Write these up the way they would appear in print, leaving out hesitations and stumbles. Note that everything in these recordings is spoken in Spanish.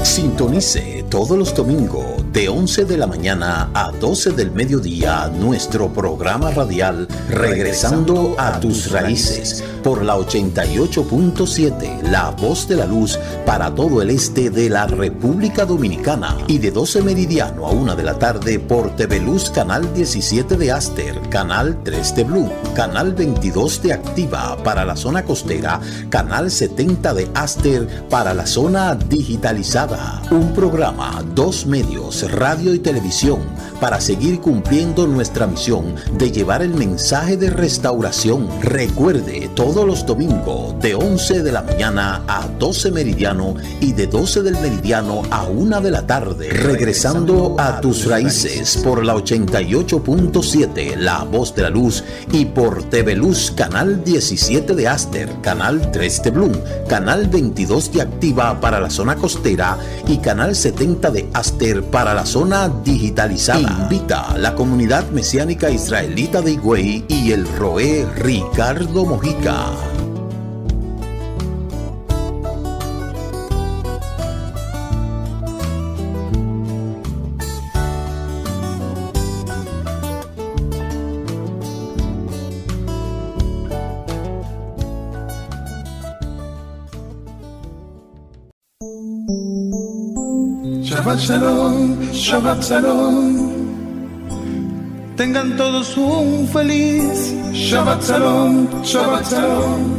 Sintonice todos los domingos de 11 de la mañana a 12 del mediodía nuestro programa radial Regresando a tus Raíces por la 88.7 La Voz de la Luz para todo el este de la República Dominicana y de 12 meridiano a 1 de la tarde por TV Luz Canal 17 de Aster, Canal 3 de Blue, Canal 22 de Activa para la zona costera, Canal 70 de Aster para la zona digitalizada. Un programa, 2 medios, radio y televisión, para seguir cumpliendo nuestra misión de llevar el mensaje de restauración. Recuerde, todos los domingos de 11 de la mañana a 12 meridiano y de 12 del meridiano a 1 de la tarde. Regresando a tus raíces por la 88.7 La Voz de la Luz y por TV Luz Canal 17 de Aster, Canal 3 de Bloom, Canal 22 de Activa para la zona costera y Canal 70 de Aster para la zona digitalizada. Invita a la comunidad mesiánica israelita de Higüey y el Roé Ricardo Mojica. Shabbat Shalom, Shabbat Shalom. Tengan todos un feliz Shabbat Shalom, Shabbat Shalom.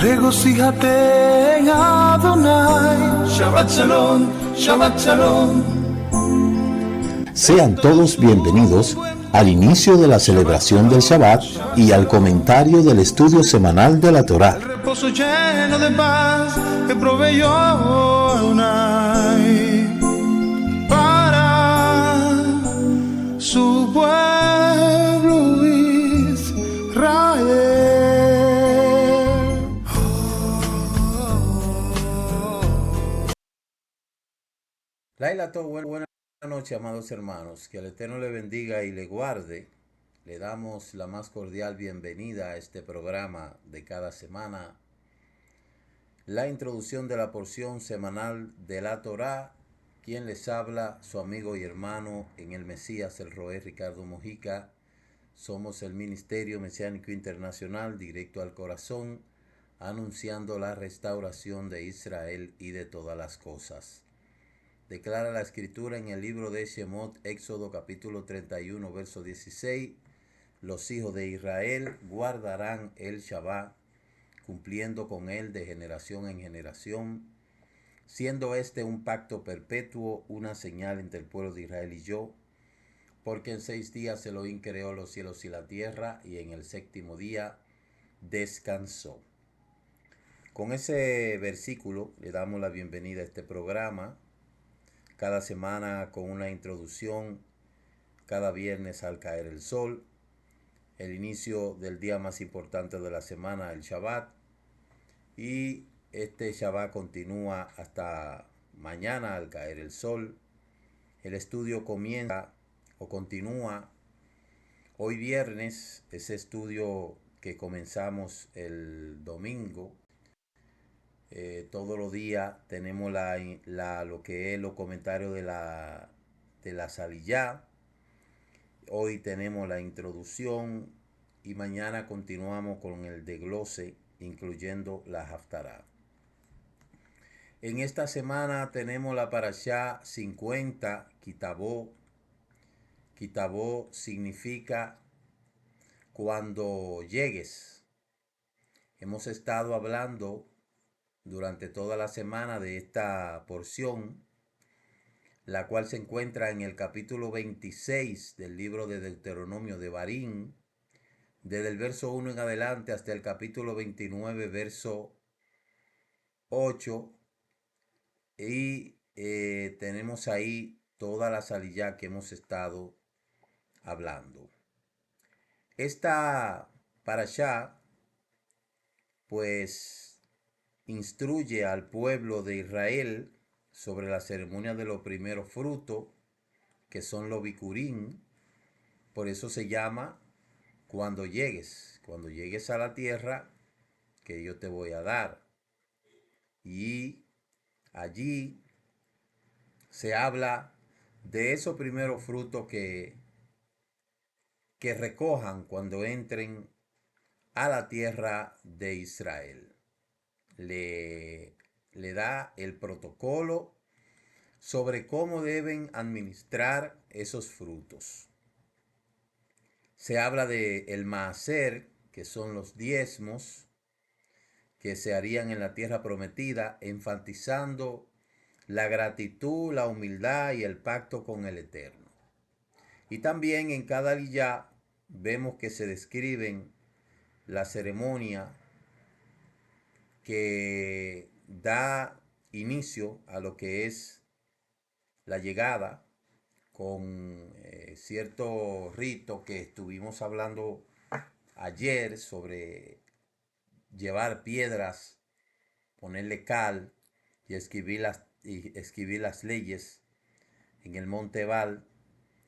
Regocíjate en Adonai. Shabbat Shalom, Shabbat Shalom. Sean todos bienvenidos al inicio de la celebración del Shabbat y al comentario del estudio semanal de la Torá. El reposo lleno de paz que proveyó Adonai para su pueblo Israel. Laila, buena noche, amados hermanos. Que el Eterno le bendiga y le guarde. Le damos la más cordial bienvenida a este programa de cada semana. La introducción de la porción semanal de la Torá. Quien les habla, su amigo y hermano en el Mesías, el Roé Ricardo Mojica. Somos el Ministerio Mesiánico Internacional, directo al corazón, anunciando la restauración de Israel y de todas las cosas. Declara la Escritura en el libro de Shemot, Éxodo capítulo 31, verso 16. Los hijos de Israel guardarán el Shabbat, cumpliendo con él de generación en generación, siendo este un pacto perpetuo, una señal entre el pueblo de Israel y yo, porque en 6 días Elohim creó los cielos y la tierra, y en el 7º día descansó. Con ese versículo le damos la bienvenida a este programa, cada semana con una introducción, cada viernes al caer el sol, el inicio del día más importante de la semana, el Shabbat, y este Shabbat continúa hasta mañana al caer el sol. El estudio comienza o continúa hoy viernes, ese estudio que comenzamos el domingo. Todos los días tenemos lo que es los comentarios de la Saliyá. Hoy tenemos la introducción y mañana continuamos con el desglose, incluyendo la Haftará. En esta semana tenemos la Parashá 50, Kitabó. Kitabó significa cuando llegues. Hemos estado hablando durante toda la semana de esta porción, la cual se encuentra en el capítulo 26 del libro de Deuteronomio de Barín, desde el verso 1 en adelante hasta el capítulo 29, verso 8, y tenemos ahí toda la salilla que hemos estado hablando. Esta parashá, pues, instruye al pueblo de Israel sobre la ceremonia de los primeros frutos, que son los bikurim. Por eso se llama cuando llegues a la tierra que yo te voy a dar. Y allí se habla de esos primeros frutos que recojan cuando entren a la tierra de Israel. Le da el protocolo sobre cómo deben administrar esos frutos. Se habla de el maaser, que son los diezmos que se harían en la tierra prometida, enfatizando la gratitud, la humildad y el pacto con el Eterno. Y también en cada aliyá vemos que se describen la ceremonia que da inicio a lo que es la llegada con cierto rito que estuvimos hablando ayer sobre llevar piedras, ponerle cal y escribir las leyes en el monte Ebal,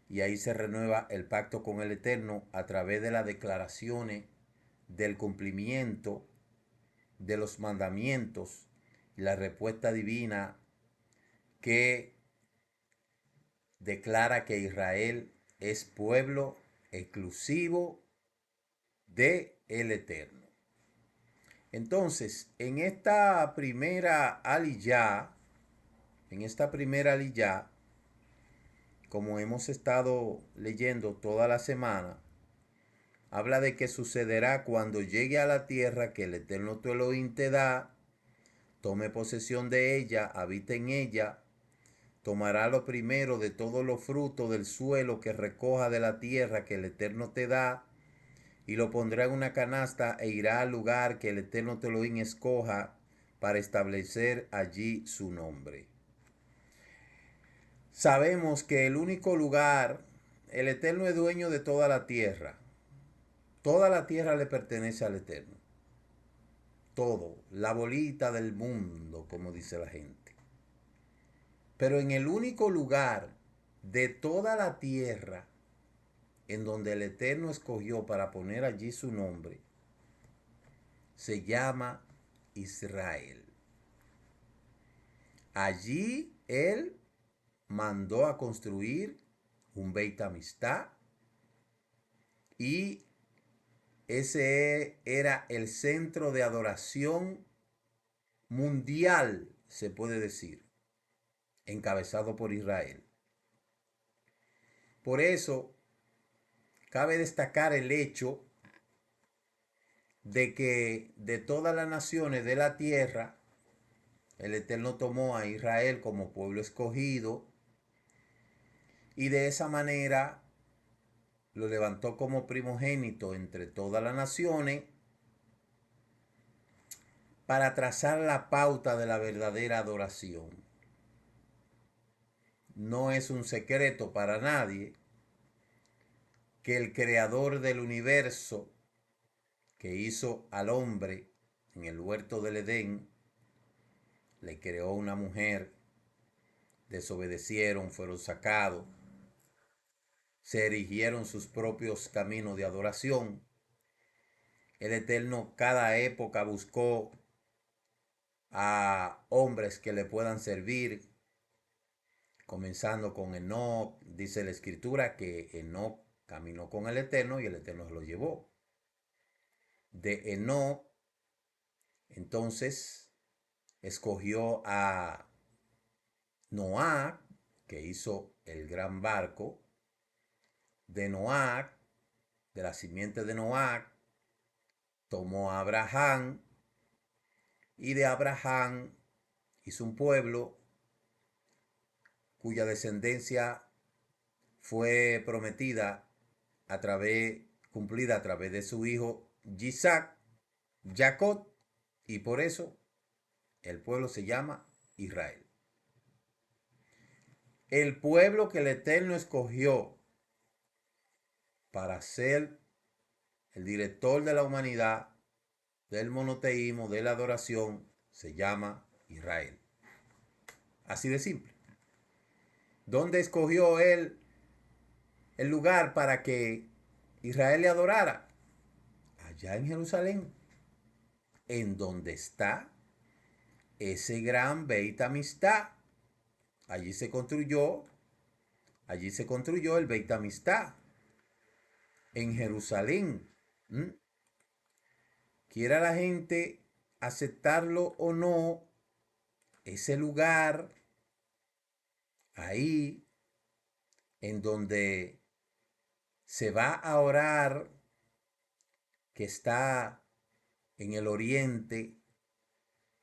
y ahí se renueva el pacto con el Eterno a través de las declaraciones del cumplimiento de los mandamientos y la respuesta divina que declara que Israel es pueblo exclusivo de el Eterno. Entonces, en esta primera aliyá, como hemos estado leyendo toda la semana, habla de que sucederá cuando llegue a la tierra que el Eterno tu Elohim te da, tome posesión de ella, habite en ella, tomará lo primero de todos los frutos del suelo que recoja de la tierra que el Eterno te da, y lo pondrá en una canasta e irá al lugar que el Eterno tu Elohim escoja para establecer allí su nombre. Sabemos que el único lugar, el Eterno es dueño de toda la tierra. Toda la tierra le pertenece al Eterno. Todo, la bolita del mundo, como dice la gente. Pero en el único lugar de toda la tierra en donde el Eterno escogió para poner allí su nombre, se llama Israel. Allí él mandó a construir un Beit Amistad, y ese era el centro de adoración mundial, se puede decir, encabezado por Israel. Por eso, cabe destacar el hecho de que de todas las naciones de la tierra, el Eterno tomó a Israel como pueblo escogido, y de esa manera lo levantó como primogénito entre todas las naciones para trazar la pauta de la verdadera adoración. No es un secreto para nadie que el creador del universo, que hizo al hombre en el huerto del Edén, le creó una mujer, desobedecieron, fueron sacados, se erigieron sus propios caminos de adoración. El Eterno cada época buscó a hombres que le puedan servir, comenzando con Enoc. Dice la Escritura que Enoc caminó con el Eterno y el Eterno se lo llevó. De Enoc, entonces, escogió a Noá, que hizo el gran barco. De Noá, de la simiente de Noá, tomó a Abraham, y de Abraham hizo un pueblo cuya descendencia fue prometida cumplida a través de su hijo Isaac, Jacob, y por eso el pueblo se llama Israel. El pueblo que el Eterno escogió para ser el director de la humanidad, del monoteísmo, de la adoración, se llama Israel. Así de simple. ¿Dónde escogió él el lugar para que Israel le adorara? Allá en Jerusalén, en donde está ese gran Beit Amistad. Allí se construyó el Beit Amistad en Jerusalén. ¿Mm? Quiera la gente aceptarlo o no, ese lugar ahí en donde se va a orar, que está en el oriente,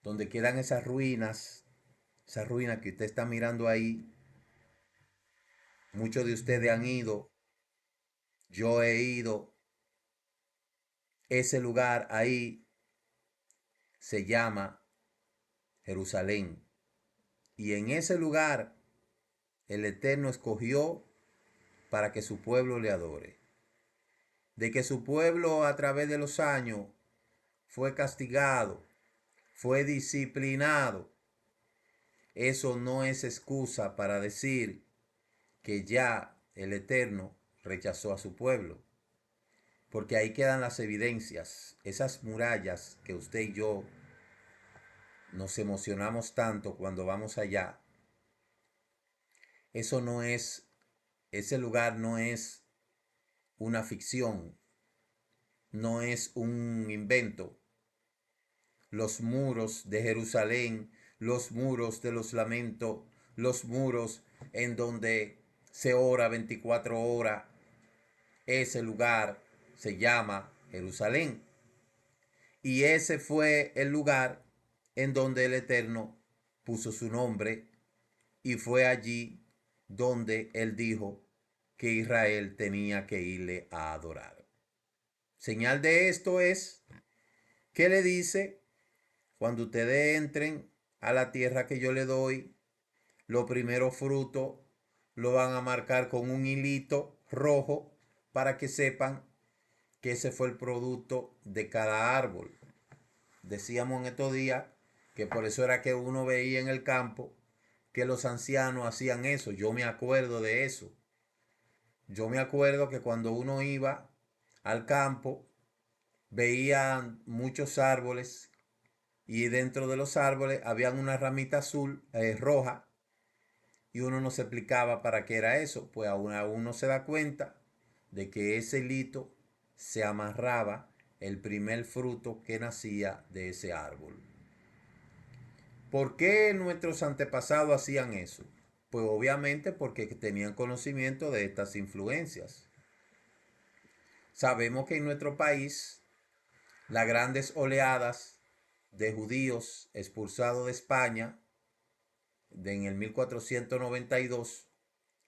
donde quedan esas ruinas que usted está mirando ahí. Muchos de ustedes han ido, yo he ido. Ese lugar ahí se llama Jerusalén. Y en ese lugar el Eterno escogió para que su pueblo le adore. De que su pueblo a través de los años fue castigado, fue disciplinado, eso no es excusa para decir que ya el Eterno rechazó a su pueblo. Porque ahí quedan las evidencias, esas murallas que usted y yo nos emocionamos tanto cuando vamos allá. Eso no es, ese lugar no es una ficción, no es un invento. Los muros de Jerusalén, los muros de los lamentos, los muros en donde se ora 24 horas, ese lugar se llama Jerusalén. Y ese fue el lugar en donde el Eterno puso su nombre, y fue allí donde él dijo que Israel tenía que irle a adorar. Señal de esto es que le dice: cuando ustedes entren a la tierra que yo le doy, los primeros frutos lo van a marcar con un hilito rojo para que sepan que ese fue el producto de cada árbol. Decíamos en estos días que por eso era que uno veía en el campo que los ancianos hacían eso. Yo me acuerdo de eso. Yo me acuerdo que cuando uno iba al campo, veía muchos árboles, y dentro de los árboles habían una ramita azul, roja, y uno no se explicaba para qué era eso. Pues uno se da cuenta de que ese hilito se amarraba el primer fruto que nacía de ese árbol. ¿Por qué nuestros antepasados hacían eso? Pues obviamente porque tenían conocimiento de estas influencias. Sabemos que en nuestro país las grandes oleadas de judíos expulsados de España en el 1492,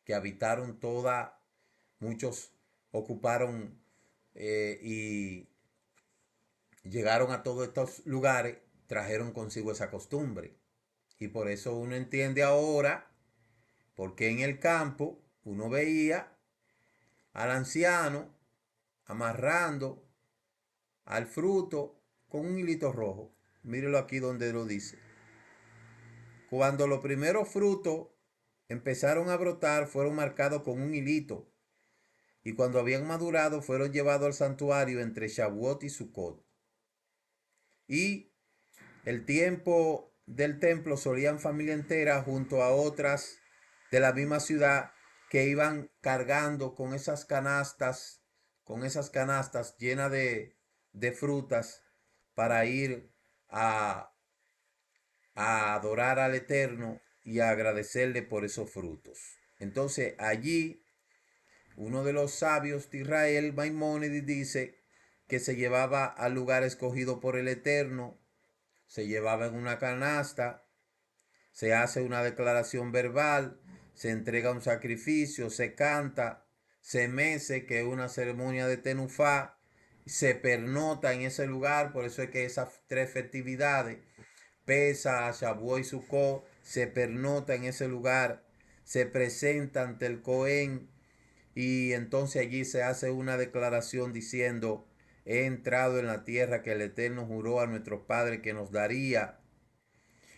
que habitaron muchos ocuparon y llegaron a todos estos lugares, trajeron consigo esa costumbre. Y por eso uno entiende ahora por qué en el campo uno veía al anciano amarrando al fruto con un hilito rojo. Mírelo aquí donde lo dice. Cuando los primeros frutos empezaron a brotar, fueron marcados con un hilito. Y cuando habían madurado, fueron llevados al santuario entre Shavuot y Sukkot. Y el tiempo del templo solían familia entera junto a otras de la misma ciudad que iban cargando con esas canastas llenas de frutas para ir a adorar al Eterno y a agradecerle por esos frutos. Entonces allí uno de los sabios de Israel, Maimónides, dice que se llevaba al lugar escogido por el Eterno, se llevaba en una canasta, se hace una declaración verbal, se entrega un sacrificio, se canta, se mece, que es una ceremonia de tenufá, se pernota en ese lugar. Por eso es que esas tres festividades, Pesaj, Shavuot y Sukkot, se pernota en ese lugar, se presenta ante el Cohen, y entonces allí se hace una declaración diciendo: he entrado en la tierra que el Eterno juró a nuestros padres que nos daría.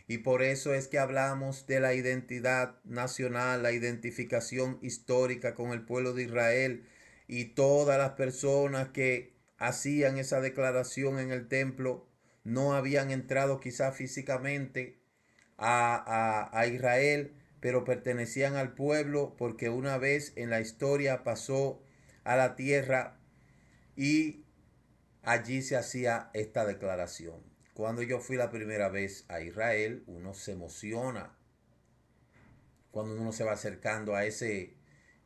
Y por eso es que hablamos de la identidad nacional, la identificación histórica con el pueblo de Israel, y todas las personas que hacían esa declaración en el templo no habían entrado quizá físicamente, a Israel, pero pertenecían al pueblo porque una vez en la historia pasó a la tierra y allí se hacía esta declaración. Cuando yo fui la primera vez a Israel, uno se emociona cuando uno se va acercando a ese,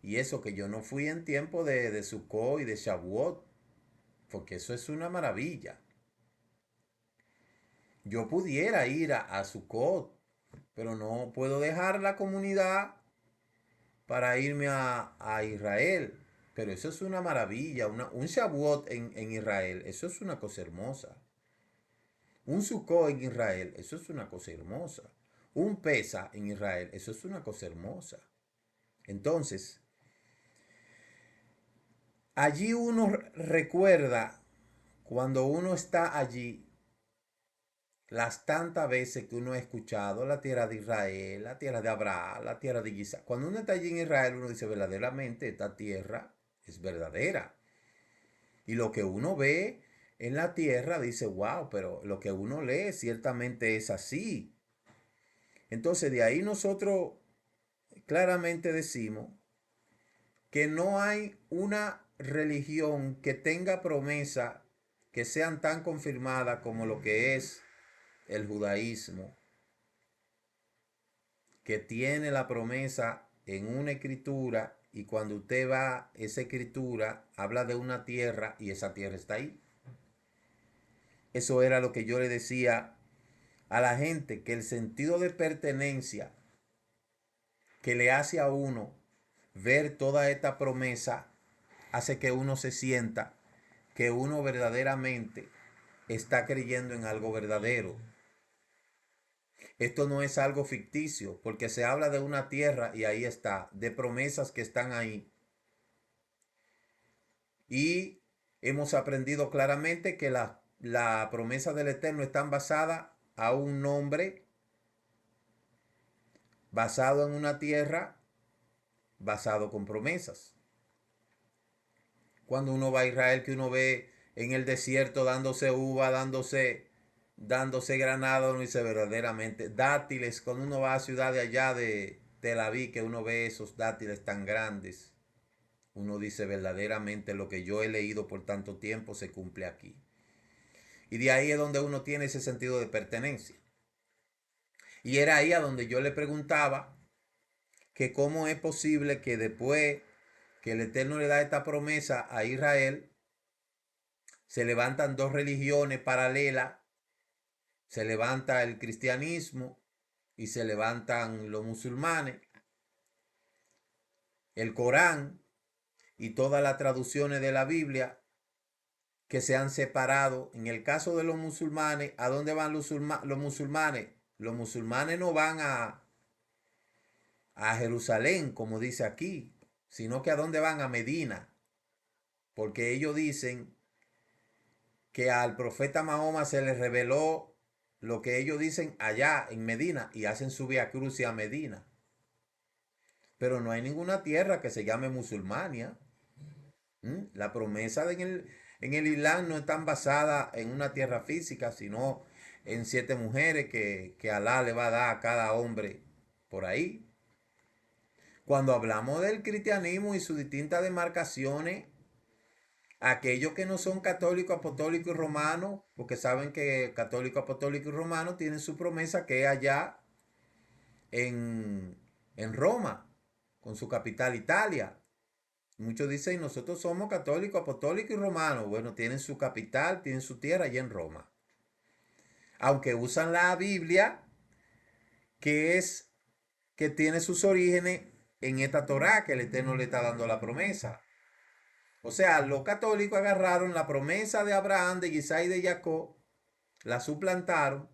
y eso que yo no fui en tiempo de Sukkot y de Shavuot, porque eso es una maravilla. Yo pudiera ir a Sukkot, pero no puedo dejar la comunidad para irme a Israel. Pero eso es una maravilla, un Shavuot en Israel, eso es una cosa hermosa. Un Sukkot en Israel, eso es una cosa hermosa. Un Pesa en Israel, eso es una cosa hermosa. Entonces, allí uno recuerda, cuando uno está allí, las tantas veces que uno ha escuchado la tierra de Israel, la tierra de Abraham, la tierra de Isaac. Cuando uno está allí en Israel, uno dice verdaderamente esta tierra es verdadera. Y lo que uno ve en la tierra dice, wow, pero lo que uno lee ciertamente es así. Entonces de ahí nosotros claramente decimos que no hay una religión que tenga promesa que sean tan confirmadas como lo que es el judaísmo, que tiene la promesa en una escritura y cuando usted va, esa escritura habla de una tierra y esa tierra está ahí. Eso era lo que yo le decía a la gente, que el sentido de pertenencia que le hace a uno ver toda esta promesa hace que uno se sienta que uno verdaderamente está creyendo en algo verdadero. Esto no es algo ficticio, porque se habla de una tierra y ahí está, de promesas que están ahí. Y hemos aprendido claramente que la promesa del Eterno están basada a un nombre, basado en una tierra, basado con promesas. Cuando uno va a Israel, que uno ve en el desierto dándose uva, dándose granada, uno dice verdaderamente dátiles. Cuando uno va a ciudad de allá de Tel Aviv, que uno ve esos dátiles tan grandes, uno dice verdaderamente lo que yo he leído por tanto tiempo se cumple aquí. Y de ahí es donde uno tiene ese sentido de pertenencia. Y era ahí a donde yo le preguntaba que cómo es posible que después que el Eterno le da esta promesa a Israel, se levantan dos religiones paralelas, se levanta el cristianismo y se levantan los musulmanes, el Corán y todas las traducciones de la Biblia que se han separado. En el caso de los musulmanes, ¿a dónde van los musulmanes? Los musulmanes no van a Jerusalén, como dice aquí, sino que ¿a dónde van? A Medina, porque ellos dicen que al profeta Mahoma se le reveló lo que ellos dicen allá en Medina y hacen su vía crucis a Medina. Pero no hay ninguna tierra que se llame musulmania. La promesa en el Islam no está basada en una tierra física, sino en 7 mujeres que Alá le va a dar a cada hombre por ahí. Cuando hablamos del cristianismo y sus distintas demarcaciones, aquellos que no son católicos, apostólicos y romanos, porque saben que católico, apostólico y romano tienen su promesa que es allá en Roma, con su capital Italia. Muchos dicen, nosotros somos católicos, apostólicos y romanos. Bueno, tienen su capital, tienen su tierra allá en Roma. Aunque usan la Biblia, que tiene sus orígenes en esta Torá que el Eterno le está dando la promesa. O sea, los católicos agarraron la promesa de Abraham, de Isaac y de Jacob, la suplantaron,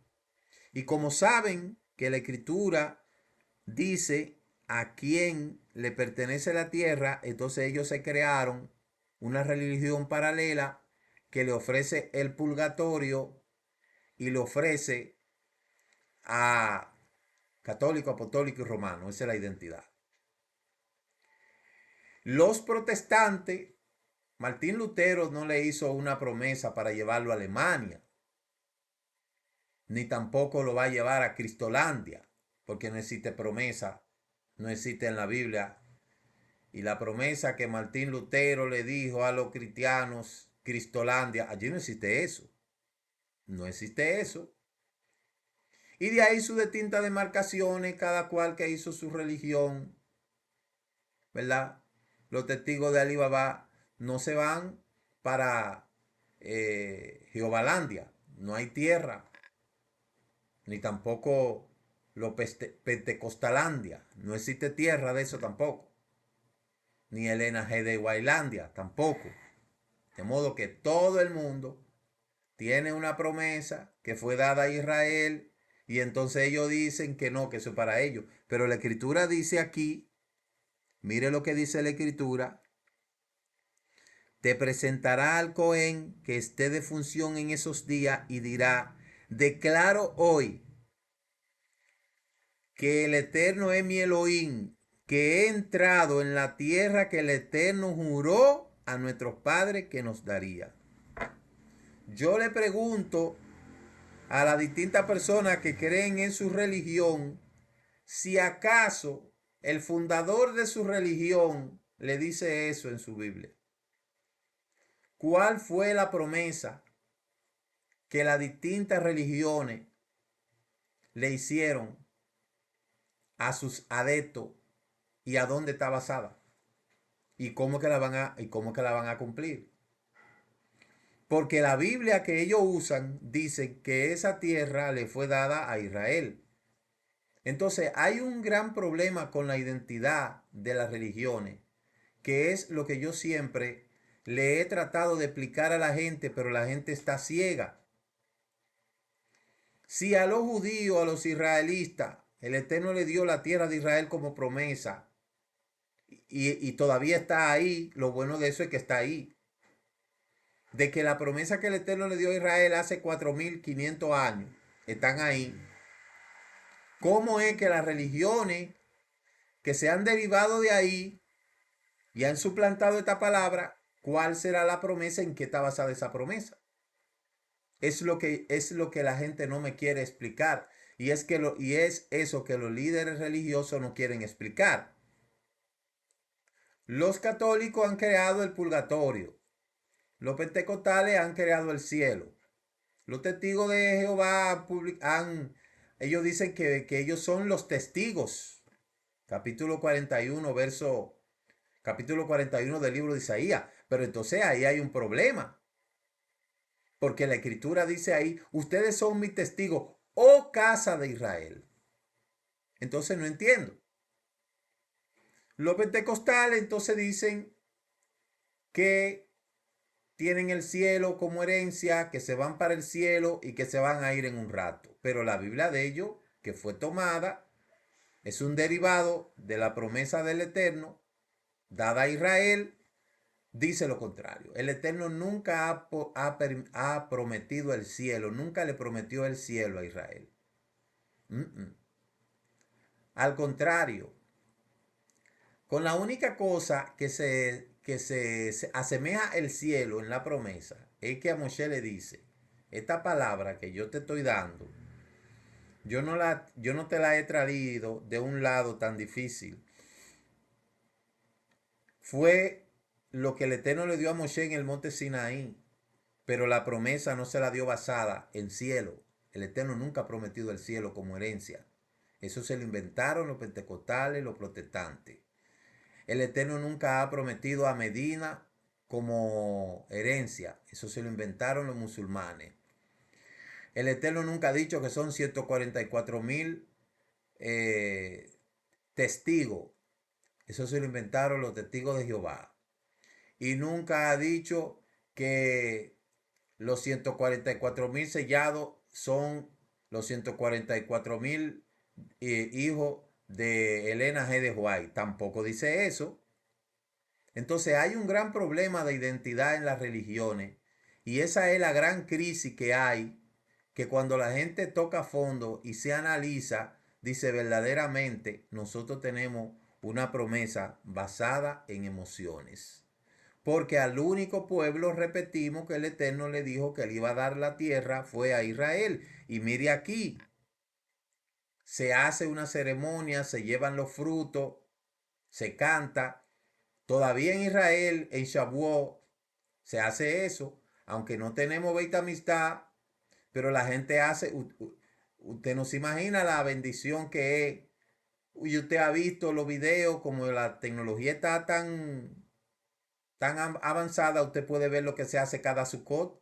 y como saben que la Escritura dice a quién le pertenece la tierra, entonces ellos se crearon una religión paralela que le ofrece el purgatorio y le ofrece a católico, apostólico y romano. Esa es la identidad. Los protestantes, Martín Lutero no le hizo una promesa para llevarlo a Alemania, ni tampoco lo va a llevar a Cristolandia. porque no existe promesa, no existe en la Biblia. Y la promesa que Martín Lutero le dijo a los cristianos, Cristolandia, allí no existe eso. No existe eso. Y de ahí sus distintas demarcaciones, cada cual que hizo su religión, ¿verdad? Los testigos de Alibaba no se van para Jehovalandia. No hay tierra, ni tampoco los Pentecostalandia. No existe tierra de eso tampoco. Ni Elena G. de Guaylandia tampoco. De modo que todo el mundo tiene una promesa que fue dada a Israel y entonces ellos dicen que no, que eso es para ellos. Pero la escritura dice aquí, mire lo que dice la escritura, te presentará al Cohen que esté de función en esos días y dirá, declaro hoy que el Eterno es mi Elohim, que he entrado en la tierra que el Eterno juró a nuestros padres que nos daría. Yo le pregunto a las distintas personas que creen en su religión, si acaso el fundador de su religión le dice eso en su Biblia. ¿Cuál fue la promesa que las distintas religiones le hicieron a sus adeptos y a dónde está basada? ¿Y cómo que la van a cumplir? Porque la Biblia que ellos usan dice que esa tierra le fue dada a Israel. Entonces hay un gran problema con la identidad de las religiones, que es lo que yo siempre le he tratado de explicar a la gente, pero la gente está ciega. Si a los judíos, a los israelitas, el Eterno le dio la tierra de Israel como promesa, y todavía está ahí, lo bueno de eso es que está ahí. De que la promesa que el Eterno le dio a Israel hace 4500 años, están ahí. ¿Cómo es que las religiones que se han derivado de ahí y han suplantado esta palabra, cuál será la promesa, en qué está basada esa promesa? Es lo que la gente no me quiere explicar. Y es eso que los líderes religiosos no quieren explicar. Los católicos han creado el purgatorio. Los pentecostales han creado el cielo. Los testigos de Jehová ellos dicen que ellos son los testigos. Capítulo 41 del libro de Isaías. Pero entonces ahí hay un problema. Porque la escritura dice ahí, ustedes son mis testigos, oh casa de Israel. Entonces no entiendo. Los pentecostales entonces dicen que tienen el cielo como herencia, que se van para el cielo y que se van a ir en un rato. Pero la Biblia de ellos, que fue tomada, es un derivado de la promesa del Eterno dada a Israel, dice lo contrario. El Eterno nunca ha prometido el cielo, nunca le prometió el cielo a Israel. Al contrario, con la única cosa que se asemeja el cielo en la promesa es que a Moshe le dice, esta palabra que yo te estoy dando, yo no te la he traído de un lado tan difícil. Fue lo que el Eterno le dio a Moshe en el monte Sinaí, pero la promesa no se la dio basada en cielo. El Eterno nunca ha prometido el cielo como herencia. Eso se lo inventaron los pentecostales, los protestantes. El Eterno nunca ha prometido a Medina como herencia. Eso se lo inventaron los musulmanes. El Eterno nunca ha dicho que son 144,000 testigos. Eso se lo inventaron los testigos de Jehová. Y nunca ha dicho que los 144,000 sellados son los 144,000 hijos de Elena G. de White. Tampoco dice eso. Entonces hay un gran problema de identidad en las religiones. Y esa es la gran crisis que hay, que cuando la gente toca a fondo y se analiza, dice verdaderamente nosotros tenemos una promesa basada en emociones. Porque al único pueblo, repetimos, que el Eterno le dijo que le iba a dar la tierra fue a Israel. Y mire aquí, se hace una ceremonia, se llevan los frutos, se canta. Todavía en Israel, en Shavuot, se hace eso, aunque no tenemos Beit Amistad, pero la gente hace, usted no se imagina la bendición que es. Y usted ha visto los videos, como la tecnología está tan avanzada, usted puede ver lo que se hace cada Sukkot,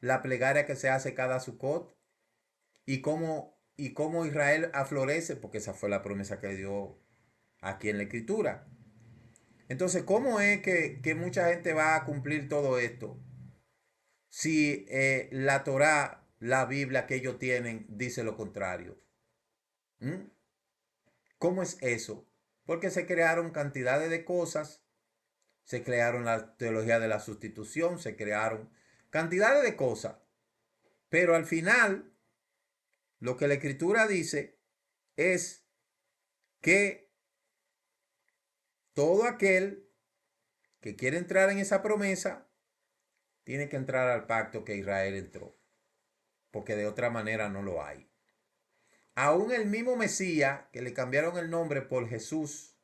la plegaria que se hace cada Sukkot, y cómo Israel aflorece, porque esa fue la promesa que dio aquí en la Escritura. Entonces, ¿cómo es que mucha gente va a cumplir todo esto si la Torá, la Biblia que ellos tienen, dice lo contrario? ¿Mm? ¿Cómo es eso? Porque se crearon cantidades de cosas, se crearon la teología de la sustitución, se crearon cantidades de cosas, pero al final lo que la Escritura dice es que todo aquel que quiere entrar en esa promesa tiene que entrar al pacto que Israel entró, porque de otra manera no lo hay. Aún el mismo Mesías, que le cambiaron el nombre por Jesús,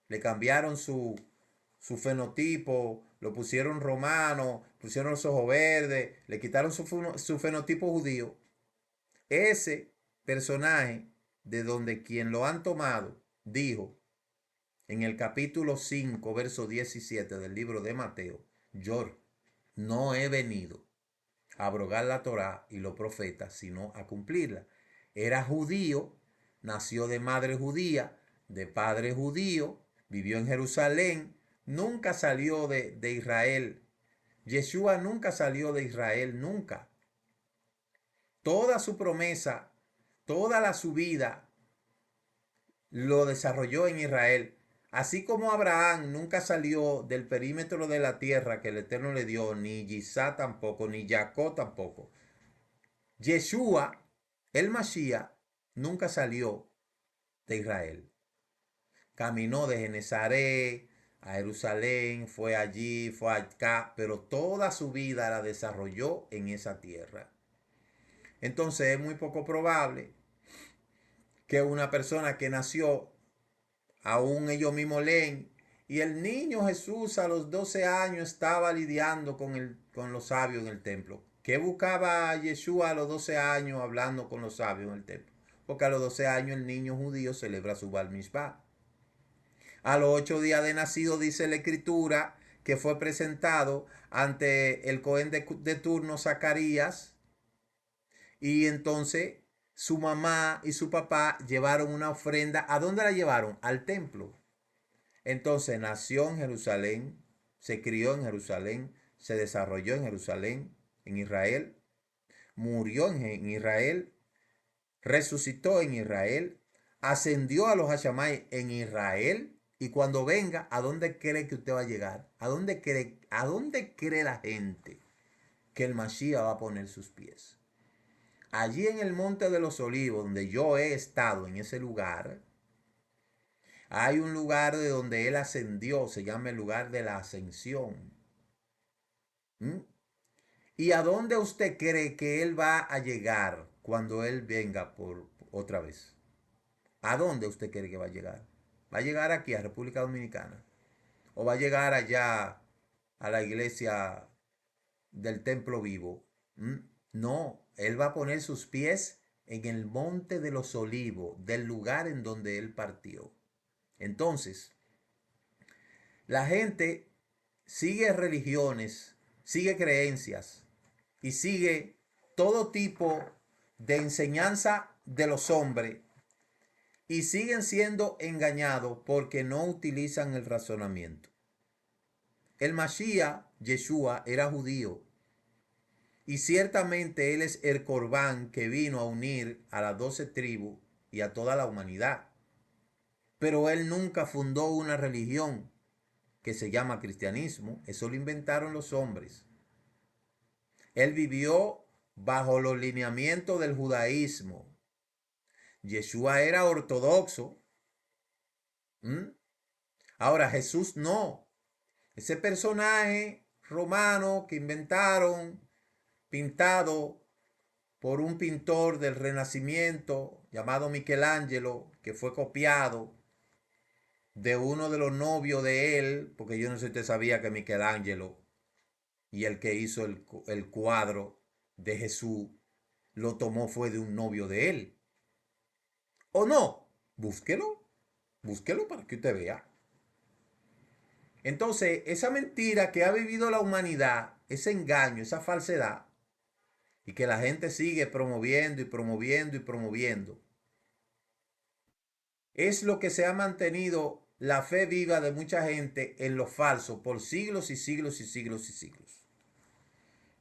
le cambiaron su fenotipo, lo pusieron romano, pusieron los ojos verdes, le quitaron su fenotipo judío. Ese personaje, de donde quien lo han tomado, dijo en el capítulo 5, verso 17 del libro de Mateo: yo no he venido a abrogar la Torá y los profetas, sino a cumplirla. Era judío, nació de madre judía, de padre judío, vivió en Jerusalén, nunca salió de Israel. Yeshua nunca salió de Israel, nunca. Toda su promesa, toda su vida lo desarrolló en Israel. Así como Abraham nunca salió del perímetro de la tierra que el Eterno le dio, ni Isaac tampoco, ni Jacob tampoco. Yeshua, el Mashiach, nunca salió de Israel. Caminó de Genezaret a Jerusalén, fue allí, fue acá, pero toda su vida la desarrolló en esa tierra. Entonces es muy poco probable que una persona que nació, aún ellos mismos leen, y el niño Jesús a los 12 años estaba lidiando con los sabios en el templo. ¿Qué buscaba Yeshua a los 12 años hablando con los sabios en el templo? Porque a los 12 años el niño judío celebra su Bar Mishpah. A los 8 días de nacido, dice la Escritura, que fue presentado ante el Cohen de turno, Zacarías, y entonces su mamá y su papá llevaron una ofrenda. ¿A dónde la llevaron? Al templo. Entonces nació en Jerusalén, se crió en Jerusalén, se desarrolló en Jerusalén, en Israel, murió en Israel, resucitó en Israel, ascendió a los Hashamay en Israel, y cuando venga, ¿a dónde cree que usted va a llegar? ¿A dónde cree la gente que el Mashiach va a poner sus pies? Allí en el Monte de los Olivos, donde yo he estado en ese lugar, hay un lugar de donde él ascendió, se llama el lugar de la ascensión. ¿Mm? ¿Y a dónde usted cree que él va a llegar cuando él venga por otra vez? ¿A dónde usted cree que va a llegar? ¿Va a llegar aquí a República Dominicana? ¿O va a llegar allá a la iglesia del Templo Vivo? No, él va a poner sus pies en el Monte de los Olivos, del lugar en donde él partió. Entonces, la gente sigue religiones, sigue creencias y sigue todo tipo de enseñanza de los hombres, y siguen siendo engañados porque no utilizan el razonamiento. El Mashiach, Yeshua, era judío, y ciertamente él es el Corbán que vino a unir a las 12 tribus y a toda la humanidad. Pero él nunca fundó una religión que se llama cristianismo. Eso lo inventaron los hombres. Él vivió bajo los lineamientos del judaísmo. Yeshua era ortodoxo. Ahora Jesús no. Ese personaje romano que inventaron, pintado por un pintor del Renacimiento llamado Michelangelo, que fue copiado de uno de los novios de él, porque yo no sé si usted sabía que Michelangelo y el que hizo el cuadro de Jesús lo tomó fue de un novio de él. ¿O no? Búsquelo, búsquelo para que usted vea. Entonces, esa mentira que ha vivido la humanidad, ese engaño, esa falsedad, y que la gente sigue promoviendo y promoviendo y promoviendo, es lo que se ha mantenido la fe viva de mucha gente en lo falso por siglos y siglos y siglos y siglos.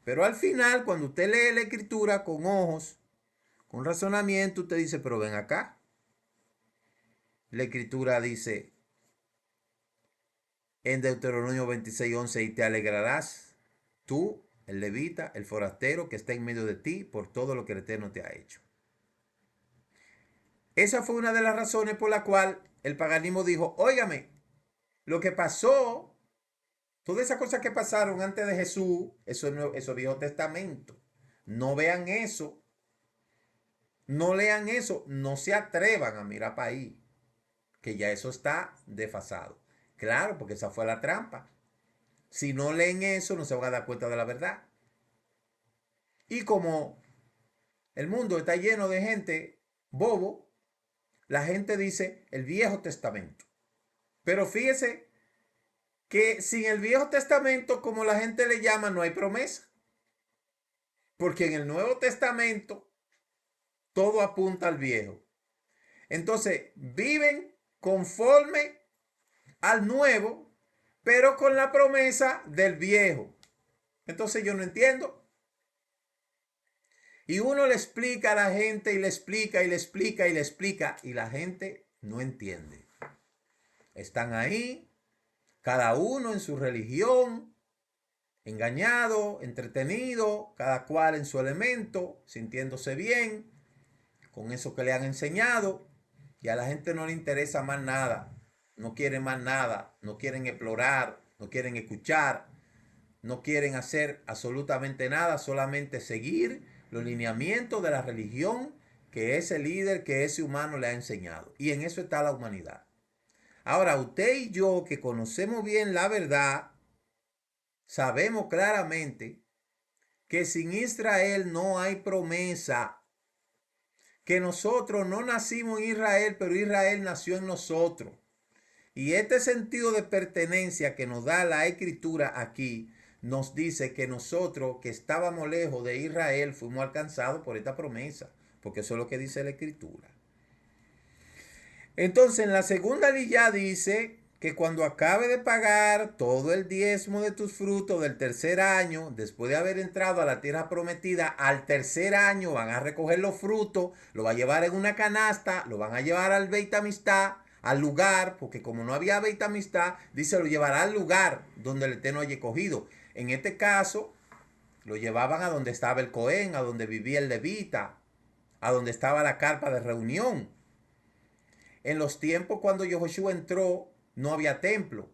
Pero al final, cuando usted lee la escritura con ojos, con razonamiento, usted dice, pero ven acá. La escritura dice en Deuteronomio 26:11, y te alegrarás tú, el levita, el forastero que está en medio de ti, por todo lo que el Eterno te ha hecho. Esa fue una de las razones por la cual el paganismo dijo, óigame, lo que pasó, todas esas cosas que pasaron antes de Jesús, eso es Viejo Testamento. No vean eso, no lean eso, no se atrevan a mirar para ahí, que ya eso está desfasado. Claro, porque esa fue la trampa. Si no leen eso, no se van a dar cuenta de la verdad. Y como el mundo está lleno de gente bobo, la gente dice el Viejo Testamento. Pero fíjese que sin el Viejo Testamento, como la gente le llama, no hay promesa. Porque en el Nuevo Testamento todo apunta al Viejo. Entonces viven conforme al Nuevo, pero con la promesa del Viejo. Entonces yo no entiendo. Y uno le explica a la gente y le explica y le explica y le explica y la gente no entiende. Están ahí, cada uno en su religión, engañado, entretenido, cada cual en su elemento, sintiéndose bien con eso que le han enseñado, y a la gente no le interesa más nada, no quieren más nada, no quieren explorar, no quieren escuchar, no quieren hacer absolutamente nada, solamente seguir los lineamientos de la religión que ese líder, que ese humano le ha enseñado. Y en eso está la humanidad. Ahora, usted y yo que conocemos bien la verdad, sabemos claramente que sin Israel no hay promesa, que nosotros no nacimos en Israel, pero Israel nació en nosotros. Y este sentido de pertenencia que nos da la escritura aquí, nos dice que nosotros que estábamos lejos de Israel fuimos alcanzados por esta promesa, porque eso es lo que dice la escritura. Entonces en la segunda lilla dice que cuando acabe de pagar todo el diezmo de tus frutos del tercer año, después de haber entrado a la tierra prometida, al tercer año van a recoger los frutos, lo va a llevar en una canasta, lo van a llevar al Beit Amistad, al lugar, porque como no había Beit Amistad, dice lo llevará al lugar donde el Eterno haya cogido. En este caso, lo llevaban a donde estaba el Cohen, a donde vivía el levita, a donde estaba la carpa de reunión. En los tiempos cuando Yahushua entró, no había templo,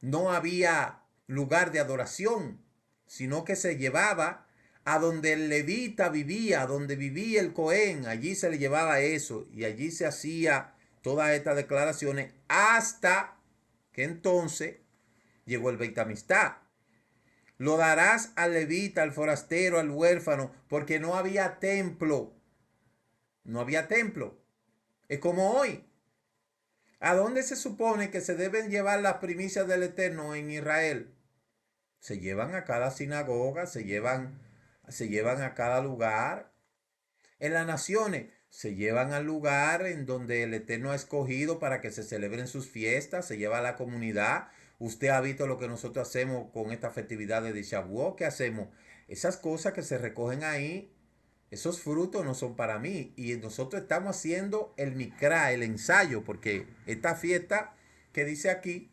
no había lugar de adoración, sino que se llevaba a donde el levita vivía, donde vivía el Cohen, allí se le llevaba eso y allí se hacía todas estas declaraciones hasta que entonces llegó el Beit Amistad. Lo darás al levita, al forastero, al huérfano, porque no había templo. No había templo. Es como hoy. ¿A dónde se supone que se deben llevar las primicias del Eterno en Israel? Se llevan a cada sinagoga, se llevan a cada lugar. En las naciones se llevan al lugar en donde el Eterno ha escogido para que se celebren sus fiestas, se lleva a la comunidad. Usted ha visto lo que nosotros hacemos con estas festividades de Shavuot. ¿Qué hacemos? Esas cosas que se recogen ahí, esos frutos no son para mí. Y nosotros estamos haciendo el mikra, el ensayo, porque esta fiesta que dice aquí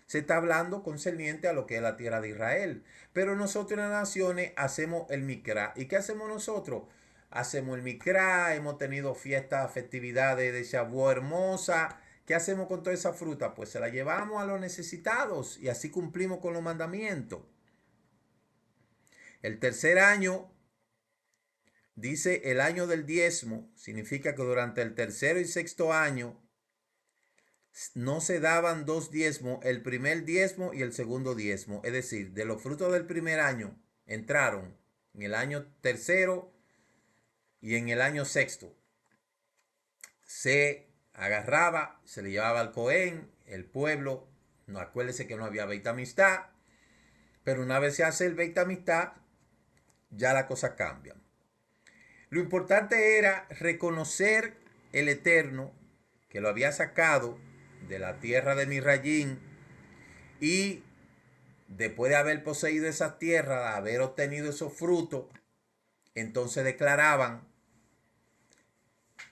se está hablando concerniente a lo que es la tierra de Israel. Pero nosotros en las naciones hacemos el mikra. ¿Y qué hacemos nosotros? Hacemos el mikra, hemos tenido fiestas, festividades de Shavuot hermosas. ¿Qué hacemos con toda esa fruta? Pues se la llevamos a los necesitados y así cumplimos con los mandamientos. El tercer año Dice el año del diezmo, significa que durante el tercero y sexto año no se daban dos diezmos, el primer diezmo y el segundo diezmo. Es decir, de los frutos del primer año entraron en el año tercero y en el año sexto. Se agarraba, se le llevaba al Cohen, el pueblo. No, acuérdese que no había Beit Amistad, pero una vez se hace el Beit Amistad, ya la cosa cambia. Lo importante era reconocer el Eterno que lo había sacado de la tierra de Misrayim, y después de haber poseído esa tierra, de haber obtenido esos frutos, entonces declaraban: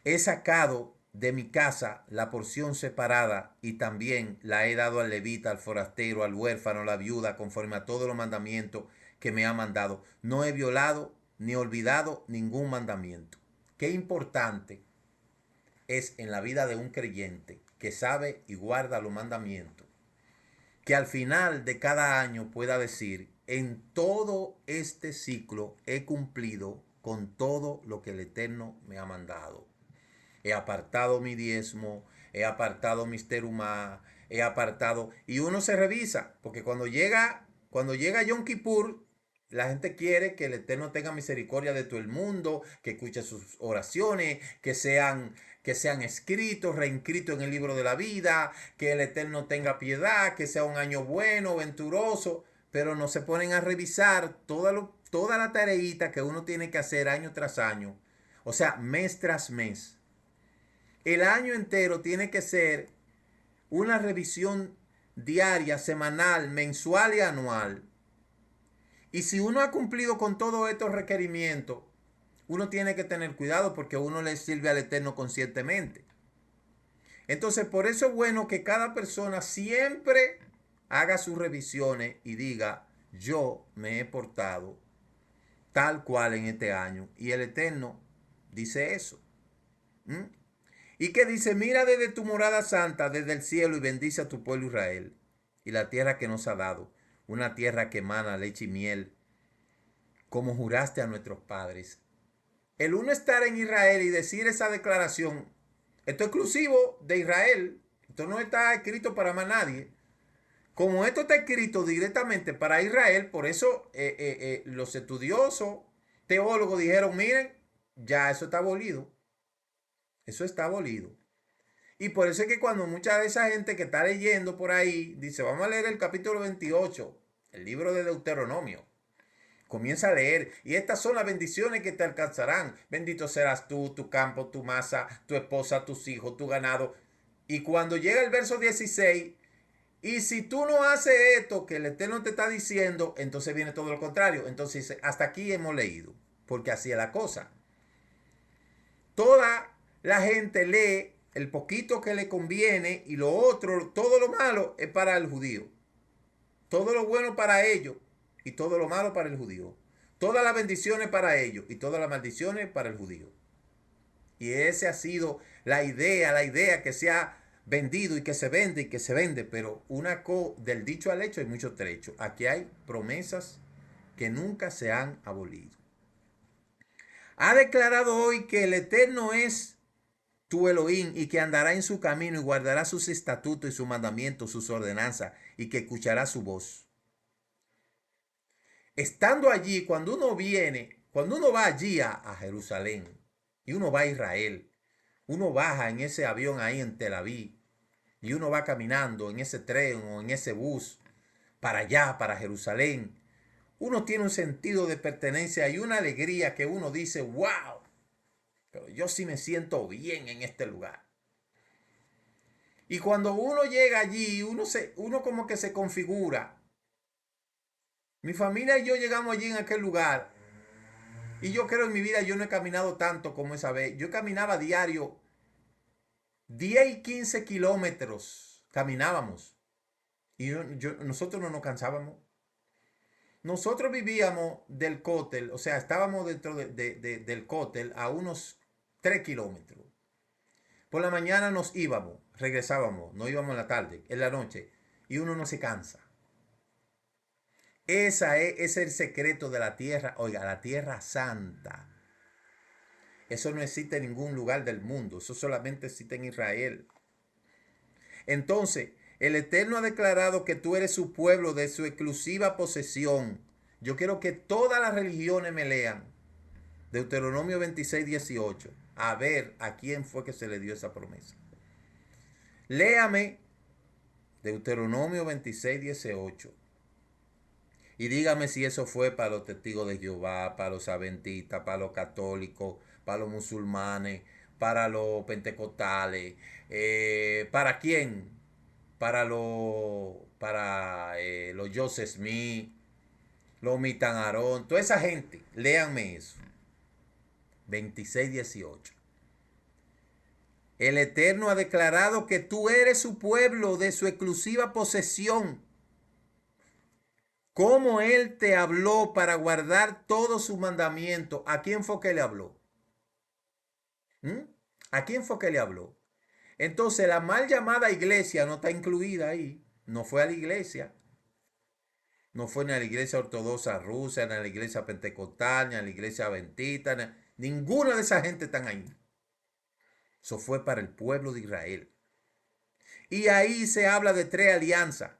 he sacado de mi casa la porción separada y también la he dado al levita, al forastero, al huérfano, a la viuda, conforme a todos los mandamientos que me ha mandado. No he violado ni olvidado ningún mandamiento. Qué importante es en la vida de un creyente que sabe y guarda los mandamientos, que al final de cada año pueda decir: en todo este ciclo he cumplido con todo lo que el Eterno me ha mandado. He apartado mi diezmo, he apartado mis terumá, he apartado. Y uno se revisa, porque cuando llega Yom Kippur, la gente quiere que el Eterno tenga misericordia de todo el mundo, que escuche sus oraciones, que sean escritos, reinscritos en el libro de la vida, que el Eterno tenga piedad, que sea un año bueno, venturoso, pero no se ponen a revisar toda la tareita que uno tiene que hacer año tras año, o sea, mes tras mes. El año entero tiene que ser una revisión diaria, semanal, mensual y anual. Y si uno ha cumplido con todos estos requerimientos, uno tiene que tener cuidado, porque uno le sirve al Eterno conscientemente. Entonces, por eso es bueno que cada persona siempre haga sus revisiones y diga: yo me he portado tal cual en este año. Y el Eterno dice eso. Y que dice: mira desde tu morada santa, desde el cielo, y bendice a tu pueblo Israel y la tierra que nos ha dado, una tierra que emana leche y miel, como juraste a nuestros padres. El uno estar en Israel y decir esa declaración, esto es exclusivo de Israel, esto no está escrito para más nadie. Como esto está escrito directamente para Israel, por eso los estudiosos, teólogos dijeron: miren, ya eso está abolido. Eso está abolido. Y por eso es que cuando mucha de esa gente que está leyendo por ahí dice: vamos a leer el capítulo 28, el libro de Deuteronomio, comienza a leer: y estas son las bendiciones que te alcanzarán. Bendito serás tú, tu campo, tu masa, tu esposa, tus hijos, tu ganado. Y cuando llega el verso 16, y si tú no haces esto que el Eterno te está diciendo, entonces viene todo lo contrario. Entonces hasta aquí hemos leído, porque así es la cosa. Toda la gente lee el poquito que le conviene, y lo otro, todo lo malo, es para el judío. Todo lo bueno para ellos y todo lo malo para el judío. Todas las bendiciones para ellos y todas las maldiciones para el judío. Y esa ha sido la idea que se ha vendido y que se vende, pero del dicho al hecho hay mucho trecho. Aquí hay promesas que nunca se han abolido. Ha declarado hoy que el Eterno es tu Elohim, y que andará en su camino y guardará sus estatutos y sus mandamientos, sus ordenanzas, y que escuchará su voz. Estando allí, cuando uno va allí a Jerusalén, y uno va a Israel, uno baja en ese avión ahí en Tel Aviv, y uno va caminando en ese tren o en ese bus para allá, para Jerusalén, uno tiene un sentido de pertenencia y una alegría que uno dice: wow, pero yo sí me siento bien en este lugar. Y cuando uno llega allí, uno como que se configura. Mi familia y yo llegamos allí en aquel lugar, y yo creo en mi vida yo no he caminado tanto como esa vez. Yo caminaba diario 10 y 15 kilómetros, caminábamos. Y nosotros no nos cansábamos. Nosotros vivíamos del cótel, o sea, estábamos dentro del cótel a unos 3 kilómetros. Por la mañana nos íbamos, regresábamos, no íbamos en la tarde, en la noche, y uno no se cansa. Ese es el secreto de la tierra, oiga, la tierra santa. Eso no existe en ningún lugar del mundo. Eso solamente existe en Israel. Entonces, el Eterno ha declarado que tú eres su pueblo de su exclusiva posesión. Yo quiero que todas las religiones me lean Deuteronomio 26, 18. A ver a quién fue que se le dio esa promesa. Léame Deuteronomio 26, 18. Y dígame si eso fue para los testigos de Jehová, para los adventistas, para los católicos, para los musulmanes, para los pentecostales. ¿Para quién? Los Joseph Smith, los Mitan Aarón, toda esa gente. Léanme eso. 26, 18. El Eterno ha declarado que tú eres su pueblo de su exclusiva posesión. Cómo Él te habló para guardar todos sus mandamientos. ¿A quién fue que le habló? ¿A quién fue que le habló? Entonces la mal llamada iglesia no está incluida ahí. No fue a la iglesia. No fue ni a la iglesia ortodoxa rusa, ni a la iglesia pentecostal, ni a la iglesia adventista. Ninguna de esa gente están ahí. Eso fue para el pueblo de Israel. Y ahí se habla de 3 alianzas.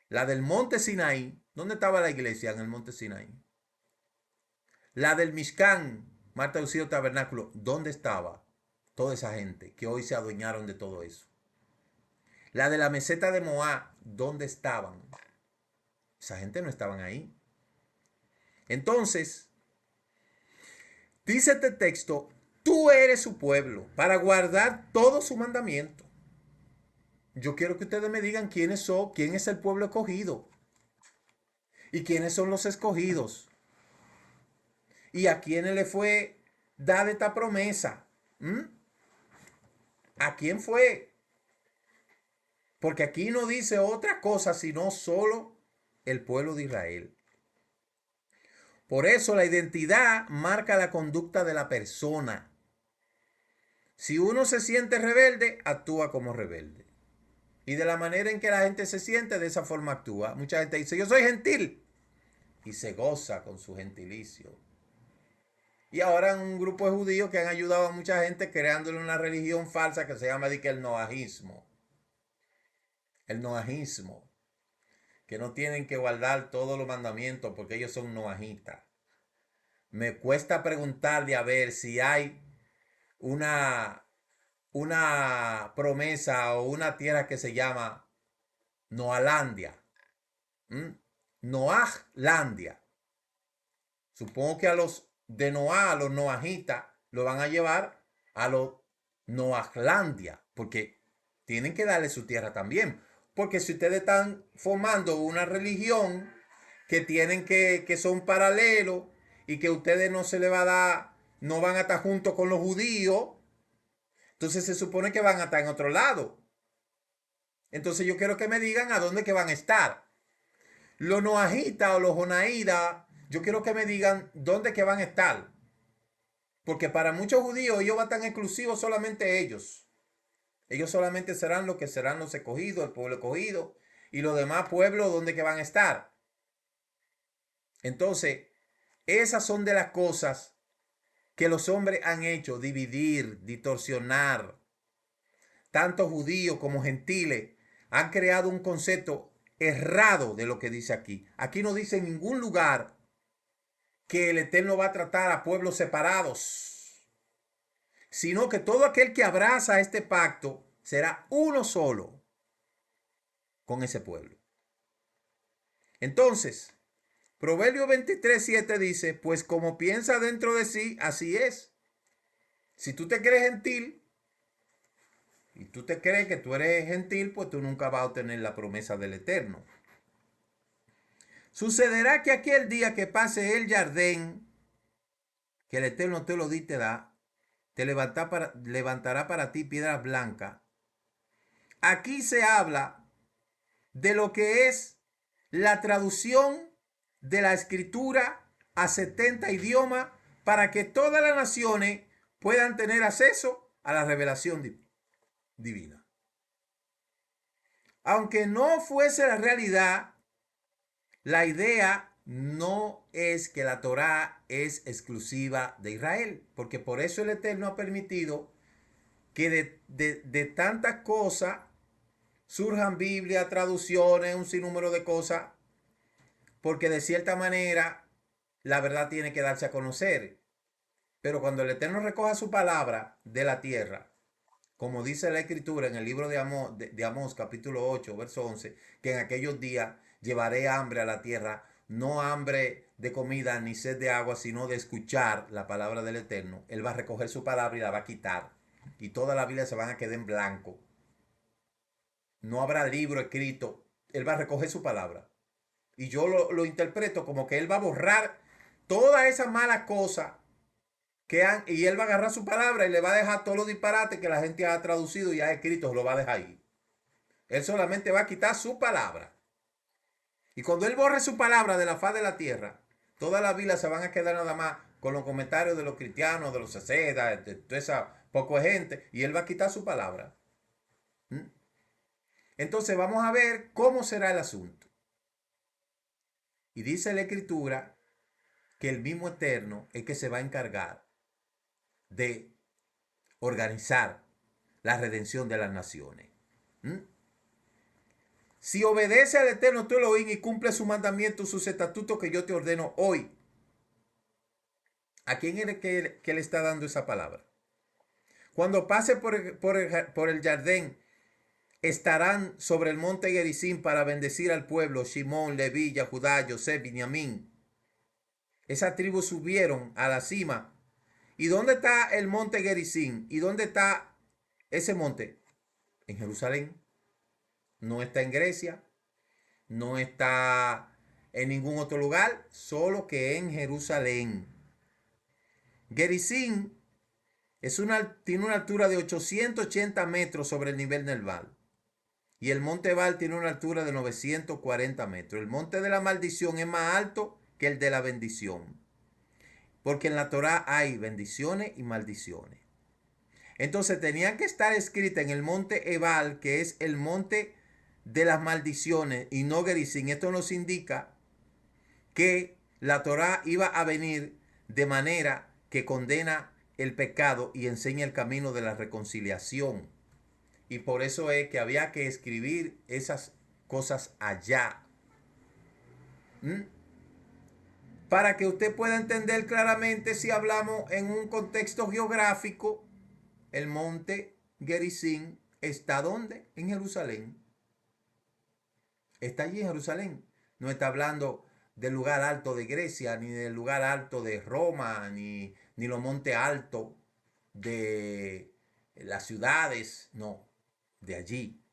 La del monte Sinaí. ¿Dónde estaba la iglesia en el monte Sinaí? La del Mishkan, Marta Lucía Tabernáculo. ¿Dónde estaba toda esa gente que hoy se adueñaron de todo eso? La de la meseta de Moab. ¿Dónde estaban? Esa gente no estaban ahí. Entonces, dice este texto, tú eres su pueblo para guardar todo su mandamiento. Yo quiero que ustedes me digan quiénes son, quién es el pueblo escogido y quiénes son los escogidos y a quiénes le fue dada esta promesa. ¿A quién fue? Porque aquí no dice otra cosa sino solo el pueblo de Israel. Por eso la identidad marca la conducta de la persona. Si uno se siente rebelde, actúa como rebelde. Y de la manera en que la gente se siente, de esa forma actúa. Mucha gente dice, yo soy gentil. Y se goza con su gentilicio. Y ahora un grupo de judíos que han ayudado a mucha gente creándole una religión falsa que se llama el noajismo. El noajismo. Que no tienen que guardar todos los mandamientos porque ellos son noajitas. Me cuesta preguntarle a ver si hay una promesa o una tierra que se llama Noalandia. Noajlandia. Supongo que a los de Noah, a los noajitas, lo van a llevar a los Noajlandia, porque tienen que darle su tierra también. Porque si ustedes están formando una religión que tienen que son paralelos y que ustedes no se le va a dar, no van a estar juntos con los judíos, entonces se supone que van a estar en otro lado. Entonces yo quiero que me digan a dónde que van a estar. Los noajitas o los jonaídas, yo quiero que me digan dónde que van a estar. Porque para muchos judíos ellos van tan exclusivos solamente ellos. Ellos solamente serán lo que serán los escogidos, el pueblo escogido. Y los demás pueblos, ¿dónde que van a estar? Entonces, esas son de las cosas que los hombres han hecho, dividir, distorsionar. Tanto judíos como gentiles han creado un concepto errado de lo que dice aquí. Aquí no dice en ningún lugar que el Eterno va a tratar a pueblos separados, sino que todo aquel que abraza este pacto será uno solo con ese pueblo. Entonces, Proverbios 23:7 dice, pues como piensa dentro de sí, así es. Si tú te crees gentil y tú te crees que tú eres gentil, pues tú nunca vas a obtener la promesa del Eterno. Sucederá que aquel día que pase el Jardín, que el Eterno te lo di, te da, te levantará para ti piedras blancas. Aquí se habla de lo que es la traducción de la escritura a 70 idiomas para que todas las naciones puedan tener acceso a la revelación divina. Aunque no fuese la realidad, la idea no es que la Torá es exclusiva de Israel, porque por eso el Eterno ha permitido que de tantas cosas surjan Biblia, traducciones, un sinnúmero de cosas, porque de cierta manera la verdad tiene que darse a conocer. Pero cuando el Eterno recoja su palabra de la tierra, como dice la Escritura en el libro de Amós, capítulo 8, verso 11, que en aquellos días llevaré hambre a la tierra, no hambre de comida ni sed de agua, sino de escuchar la palabra del Eterno. Él va a recoger su palabra y la va a quitar. Y toda la Biblia se van a quedar en blanco. No habrá libro escrito. Él va a recoger su palabra. Y yo lo interpreto como que él va a borrar todas esas malas cosas y él va a agarrar su palabra y le va a dejar todos los disparates que la gente ha traducido y ha escrito, lo va a dejar ahí. Él solamente va a quitar su palabra. Y cuando él borre su palabra de la faz de la tierra, todas las Biblias se van a quedar nada más con los comentarios de los cristianos, de los secedas, de toda esa poca gente, y él va a quitar su palabra. Entonces vamos a ver cómo será el asunto. Y dice la Escritura que el mismo Eterno es que se va a encargar de organizar la redención de las naciones. Si obedece al Eterno tu Elohim y cumple su mandamiento, sus estatutos que yo te ordeno hoy. ¿A quién es que le está dando esa palabra? Cuando pase por el Jardín, estarán sobre el monte Gerizim para bendecir al pueblo. Shimón, Leví, Judá, Yosef, Binyamin. Esas tribus subieron a la cima. ¿Y dónde está el monte Gerizim? ¿Y dónde está ese monte? En Jerusalén. No está en Grecia. No está en ningún otro lugar. Solo que en Jerusalén. Gerizim tiene una altura de 880 metros sobre el nivel del mar. Y el monte Ebal tiene una altura de 940 metros. El monte de la maldición es más alto que el de la bendición. Porque en la Torá hay bendiciones y maldiciones. Entonces tenían que estar escritas en el monte Ebal, que es el monte de las maldiciones, y no Gerizim. Esto nos indica que la Torá iba a venir de manera que condena el pecado y enseña el camino de la reconciliación. Y por eso es que había que escribir esas cosas allá. Para que usted pueda entender claramente, si hablamos en un contexto geográfico, el monte Gerizim está ¿dónde? En Jerusalén. Está allí en Jerusalén. No está hablando del lugar alto de Grecia, ni del lugar alto de Roma, ni los montes altos de las ciudades. No, de allí.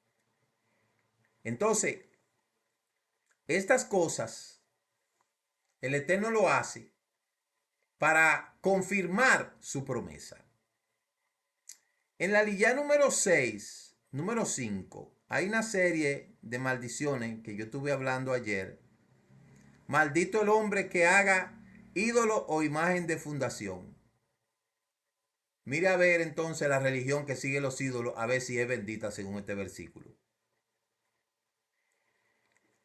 Entonces, estas cosas, el Eterno lo hace para confirmar su promesa. En la lilla número 6, número 5, hay una serie de maldiciones que yo estuve hablando ayer. Maldito el hombre que haga ídolo o imagen de fundación. Mire a ver entonces la religión que sigue los ídolos, a ver si es bendita según este versículo.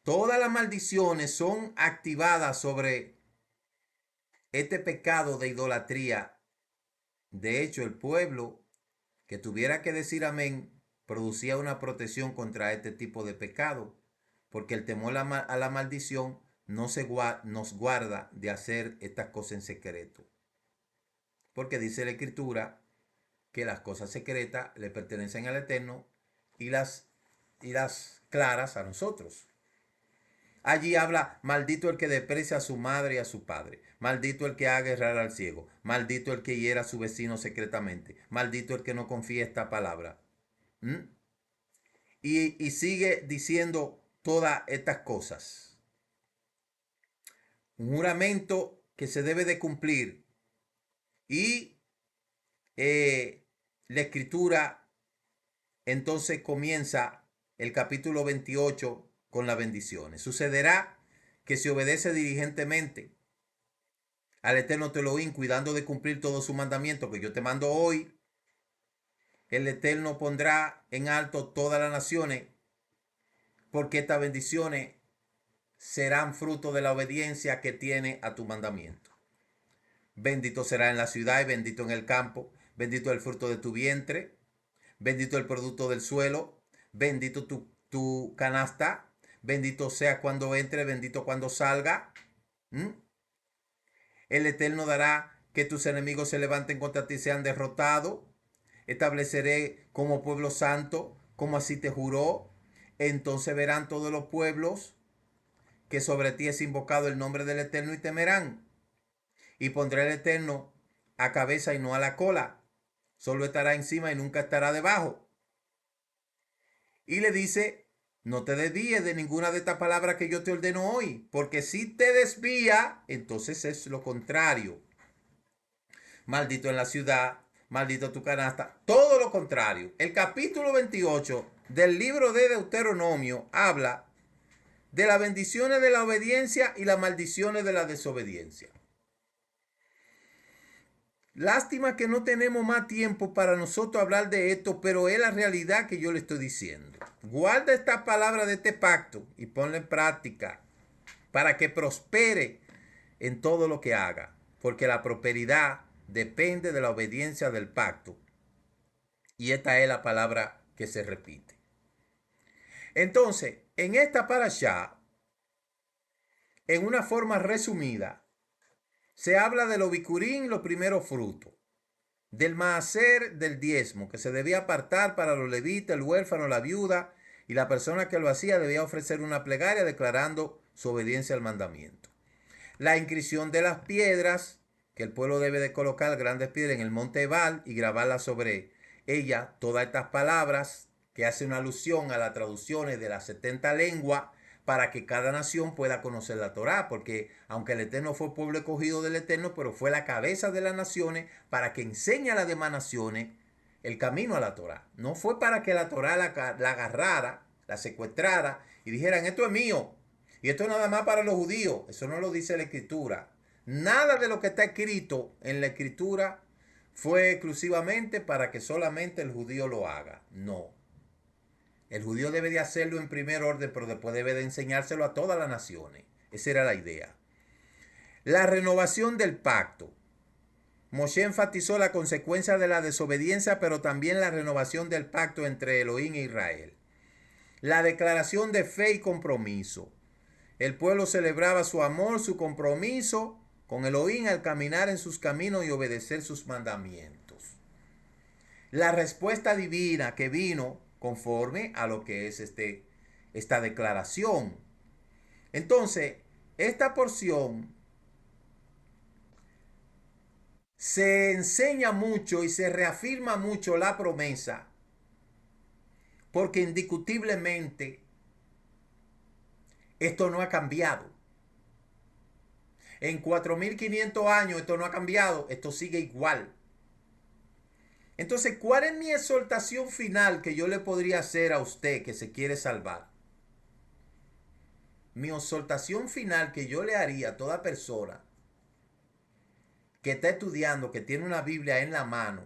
Todas las maldiciones son activadas sobre este pecado de idolatría. De hecho, el pueblo que tuviera que decir amén producía una protección contra este tipo de pecado, porque el temor a la maldición nos guarda de hacer estas cosas en secreto. Porque dice la Escritura que las cosas secretas le pertenecen al Eterno y las claras a nosotros. Allí habla, maldito el que desprecia a su madre y a su padre. Maldito el que haga errar al ciego. Maldito el que hiera a su vecino secretamente. Maldito el que no confía esta palabra. Y sigue diciendo todas estas cosas. Un juramento que se debe de cumplir. Y la Escritura entonces comienza el capítulo 28 con las bendiciones. Sucederá que si obedece diligentemente al Eterno tu Elohim, cuidando de cumplir todos sus mandamientos que yo te mando hoy, el Eterno pondrá en alto todas las naciones, porque estas bendiciones serán fruto de la obediencia que tiene a tu mandamiento. Bendito será en la ciudad y bendito en el campo, bendito el fruto de tu vientre, bendito el producto del suelo, bendito tu canasta, bendito sea cuando entre, bendito cuando salga. El Eterno dará que tus enemigos se levanten contra ti y sean derrotados. Estableceré como pueblo santo, como así te juró. Entonces verán todos los pueblos que sobre ti es invocado el nombre del Eterno y temerán. Y pondré el Eterno a cabeza y no a la cola. Solo estará encima y nunca estará debajo. Y le dice, no te desvíes de ninguna de estas palabras que yo te ordeno hoy, porque si te desvía, entonces es lo contrario. Maldito en la ciudad, maldito tu canasta, todo lo contrario. El capítulo 28 del libro de Deuteronomio habla de las bendiciones de la obediencia y las maldiciones de la desobediencia. Lástima que no tenemos más tiempo para nosotros hablar de esto, pero es la realidad que yo le estoy diciendo. Guarda esta palabra de este pacto y ponla en práctica para que prospere en todo lo que haga, porque la prosperidad depende de la obediencia del pacto. Y esta es la palabra que se repite. Entonces, en esta parashá, en una forma resumida, se habla de los bicurín, los primeros frutos, del maaser del diezmo, que se debía apartar para los levitas, el huérfano, la viuda, y la persona que lo hacía debía ofrecer una plegaria declarando su obediencia al mandamiento. La inscripción de las piedras, que el pueblo debe de colocar grandes piedras en el monte Ebal y grabarlas sobre ella, todas estas palabras que hacen una alusión a las traducciones de las 70 lenguas, para que cada nación pueda conocer la Torá, porque aunque el Eterno fue pueblo escogido del Eterno, pero fue la cabeza de las naciones para que enseñe a las demás naciones el camino a la Torá. No fue para que la Torá la agarrara, la secuestrara y dijeran, esto es mío, y esto es nada más para los judíos. Eso no lo dice la Escritura. Nada de lo que está escrito en la Escritura fue exclusivamente para que solamente el judío lo haga. No. El judío debe de hacerlo en primer orden, pero después debe de enseñárselo a todas las naciones. Esa era la idea. La renovación del pacto. Moshe enfatizó la consecuencia de la desobediencia, pero también la renovación del pacto entre Elohim e Israel. La declaración de fe y compromiso. El pueblo celebraba su amor, su compromiso con Elohim al caminar en sus caminos y obedecer sus mandamientos. La respuesta divina que vino conforme a lo que es esta declaración. Entonces, esta porción se enseña mucho y se reafirma mucho la promesa, porque indiscutiblemente esto no ha cambiado. En 4500 años esto no ha cambiado, esto sigue igual. Entonces, ¿cuál es mi exhortación final que yo le podría hacer a usted que se quiere salvar? Mi exhortación final que yo le haría a toda persona que está estudiando, que tiene una Biblia en la mano,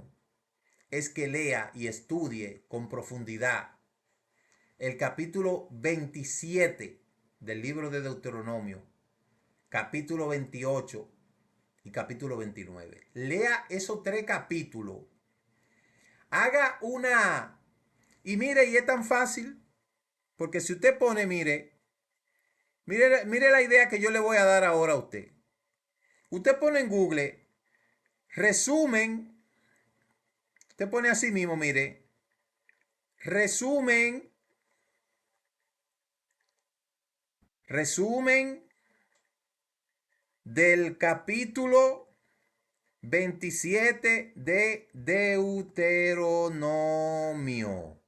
es que lea y estudie con profundidad el capítulo 27 del libro de Deuteronomio, capítulo 28 y capítulo 29. Lea esos 3 capítulos. Haga una... Y mire, y es tan fácil, porque si usted pone, mire la idea que yo le voy a dar ahora a usted. Usted pone en Google, resumen, usted pone así mismo, mire, resumen del capítulo 27 de Deuteronomio.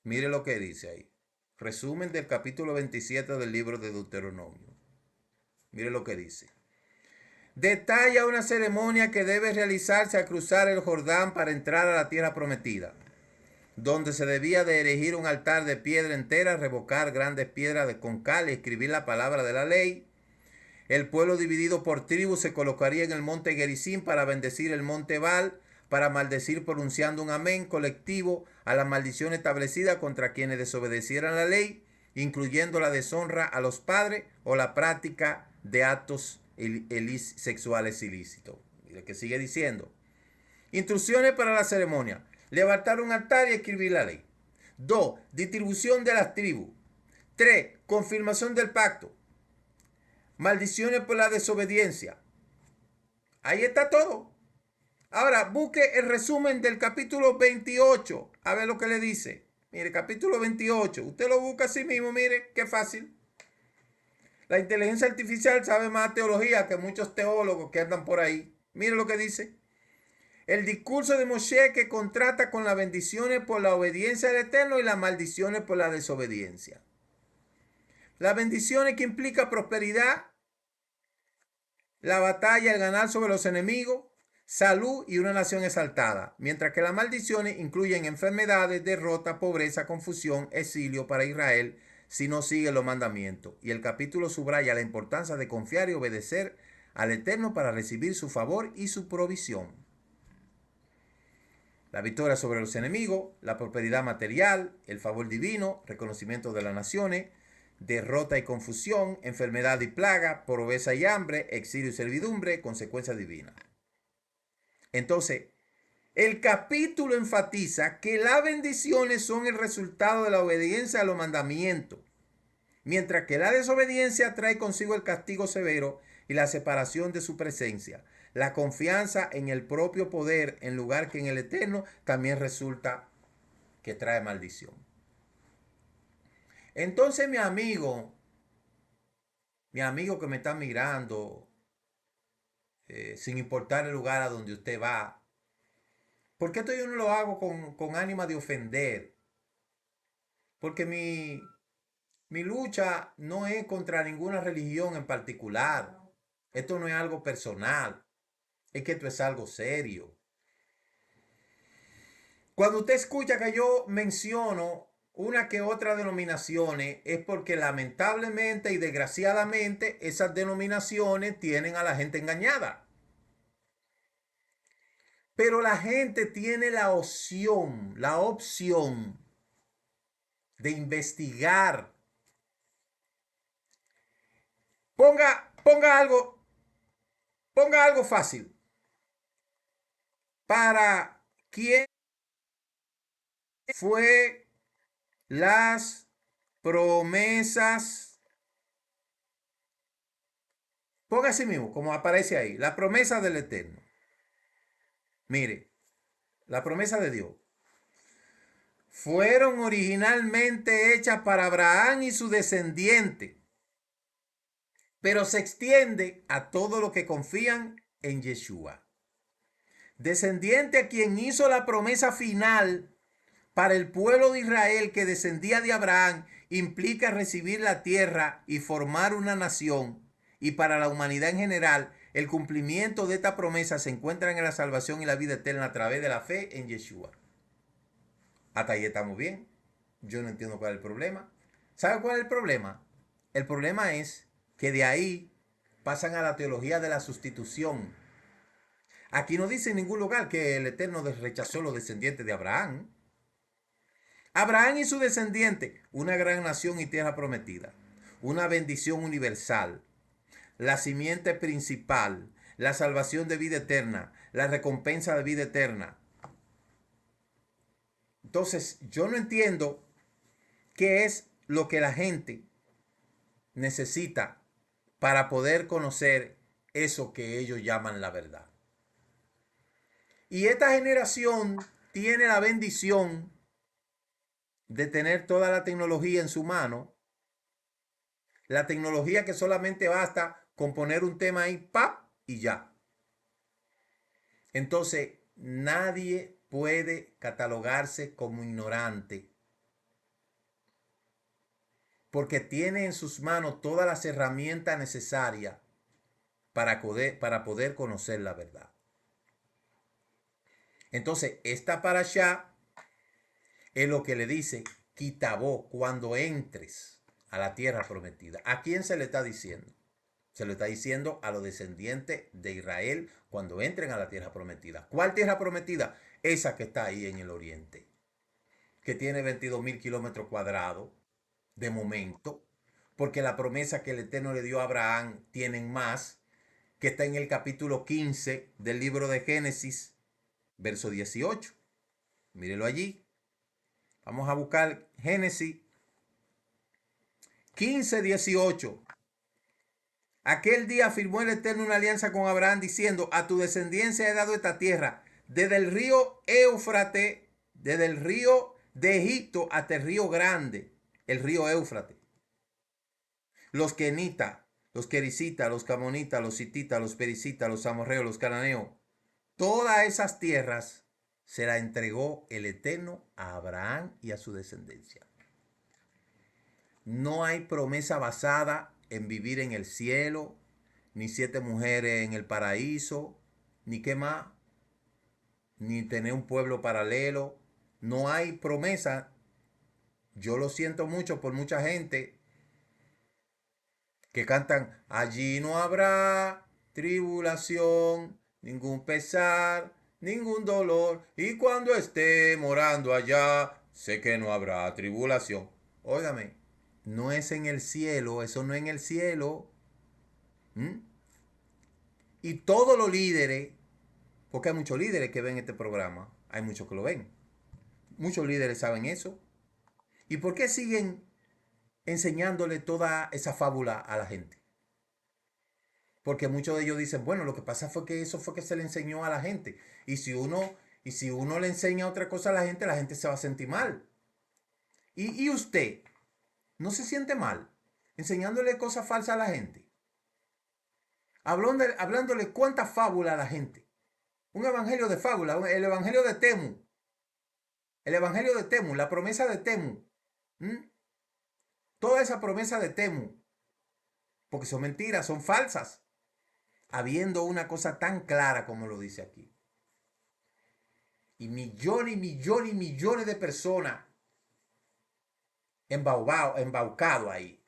Mire lo que dice ahí. Resumen del capítulo 27 del libro de Deuteronomio. Mire lo que dice. Detalla una ceremonia que debe realizarse al cruzar el Jordán para entrar a la tierra prometida, donde se debía de erigir un altar de piedra entera, revocar grandes piedras con cal y escribir la palabra de la ley. El pueblo dividido por tribus se colocaría en el monte Gerizim para bendecir el monte Ebal, para maldecir pronunciando un amén colectivo a la maldición establecida contra quienes desobedecieran la ley incluyendo la deshonra a los padres o la práctica de actos sexuales ilícitos. Mire que sigue diciendo. Instrucciones para la ceremonia. Levantar un altar y escribir la ley. 2. Distribución de las tribus. 3. Confirmación del pacto. Maldiciones por la desobediencia. Ahí está todo. Ahora, busque el resumen del capítulo 28. A ver lo que le dice. Mire, capítulo 28. Usted lo busca así mismo, mire, qué fácil. La inteligencia artificial sabe más teología que muchos teólogos que andan por ahí. Mire lo que dice. El discurso de Moshe que contrasta con las bendiciones por la obediencia al Eterno y las maldiciones por la desobediencia. Las bendiciones que implica prosperidad, la batalla, el ganar sobre los enemigos, salud y una nación exaltada, mientras que las maldiciones incluyen enfermedades, derrota, pobreza, confusión, exilio para Israel si no sigue los mandamientos. Y el capítulo subraya la importancia de confiar y obedecer al Eterno para recibir su favor y su provisión. La victoria sobre los enemigos, la prosperidad material, el favor divino, reconocimiento de las naciones, derrota y confusión, enfermedad y plaga, pobreza y hambre, exilio y servidumbre, consecuencias divinas. Entonces, el capítulo enfatiza que las bendiciones son el resultado de la obediencia a los mandamientos, mientras que la desobediencia trae consigo el castigo severo y la separación de su presencia. La confianza en el propio poder en lugar que en el Eterno también resulta que trae maldición. Entonces mi amigo que me está mirando, sin importar el lugar a donde usted va, ¿por qué esto yo no lo hago con ánima de ofender? Porque mi lucha no es contra ninguna religión en particular. Esto no es algo personal. Es que esto es algo serio. Cuando usted escucha que yo menciono una que otra denominaciones, es porque lamentablemente y desgraciadamente esas denominaciones tienen a la gente engañada. Pero la gente tiene la opción de investigar. Ponga algo fácil. ¿Para quién fue las promesas? Ponga así mismo, como aparece ahí, la promesa del Eterno. Mire, la promesa de Dios. Fueron originalmente hechas para Abraham y su descendiente, pero se extiende a todos los que confían en Yeshua. Descendiente a quien hizo la promesa final para el pueblo de Israel que descendía de Abraham, implica recibir la tierra y formar una nación. Y para la humanidad en general, el cumplimiento de esta promesa se encuentra en la salvación y la vida eterna a través de la fe en Yeshua. Hasta ahí estamos bien. Yo no entiendo cuál es el problema. ¿Sabe cuál es el problema? El problema es que de ahí pasan a la teología de la sustitución. Aquí no dice en ningún lugar que el Eterno rechazó los descendientes de Abraham. Abraham y su descendiente, una gran nación y tierra prometida, una bendición universal, la simiente principal, la salvación de vida eterna, la recompensa de vida eterna. Entonces, yo no entiendo qué es lo que la gente necesita para poder conocer eso que ellos llaman la verdad. Y esta generación tiene la bendición de tener toda la tecnología en su mano. La tecnología que solamente basta con poner un tema ahí, ¡pap! Y ya. Entonces, nadie puede catalogarse como ignorante, porque tiene en sus manos todas las herramientas necesarias para poder conocer la verdad. Entonces, esta parashá es lo que le dice, Quitabó, cuando entres a la tierra prometida. ¿A quién se le está diciendo? Se lo está diciendo a los descendientes de Israel cuando entren a la tierra prometida. ¿Cuál tierra prometida? Esa que está ahí en el oriente, que tiene 22,000 kilómetros cuadrados, de momento, porque la promesa que el Eterno le dio a Abraham tienen más, que está en el capítulo 15 del libro de Génesis, verso 18. Mírelo allí. Vamos a buscar Génesis 15, 18. Aquel día firmó el Eterno una alianza con Abraham diciendo: a tu descendencia he dado esta tierra, desde el río Éufrates, desde el río de Egipto hasta el río grande, el río Éufrates. Los kenitas, los quericitas, los camonitas, los hititas, los pericitas, los amorreos, los cananeos, todas esas tierras se las entregó el Eterno a Abraham y a su descendencia. No hay promesa basada en vivir en el cielo, ni 7 mujeres en el paraíso, ni qué más, ni tener un pueblo paralelo. No hay promesa. Yo lo siento mucho por mucha gente que cantan: allí no habrá tribulación, ningún pesar, ningún dolor, y cuando esté morando allá, sé que no habrá tribulación. Óigame, no es en el cielo, eso no es en el cielo. Y todos los líderes, porque hay muchos líderes que ven este programa, hay muchos que lo ven, muchos líderes saben eso. ¿Y por qué siguen enseñándole toda esa fábula a la gente? Porque muchos de ellos dicen: bueno, lo que pasa fue que eso fue que se le enseñó a la gente. Y si uno le enseña otra cosa a la gente se va a sentir mal. Y usted no se siente mal enseñándole cosas falsas a la gente, hablándole cuánta fábula a la gente. Un evangelio de fábula, el evangelio de Temu. El evangelio de Temu, la promesa de Temu. Toda esa promesa de Temu, porque son mentiras, son falsas, habiendo una cosa tan clara como lo dice aquí. Y millones y millones y millones de personas embaucados ahí,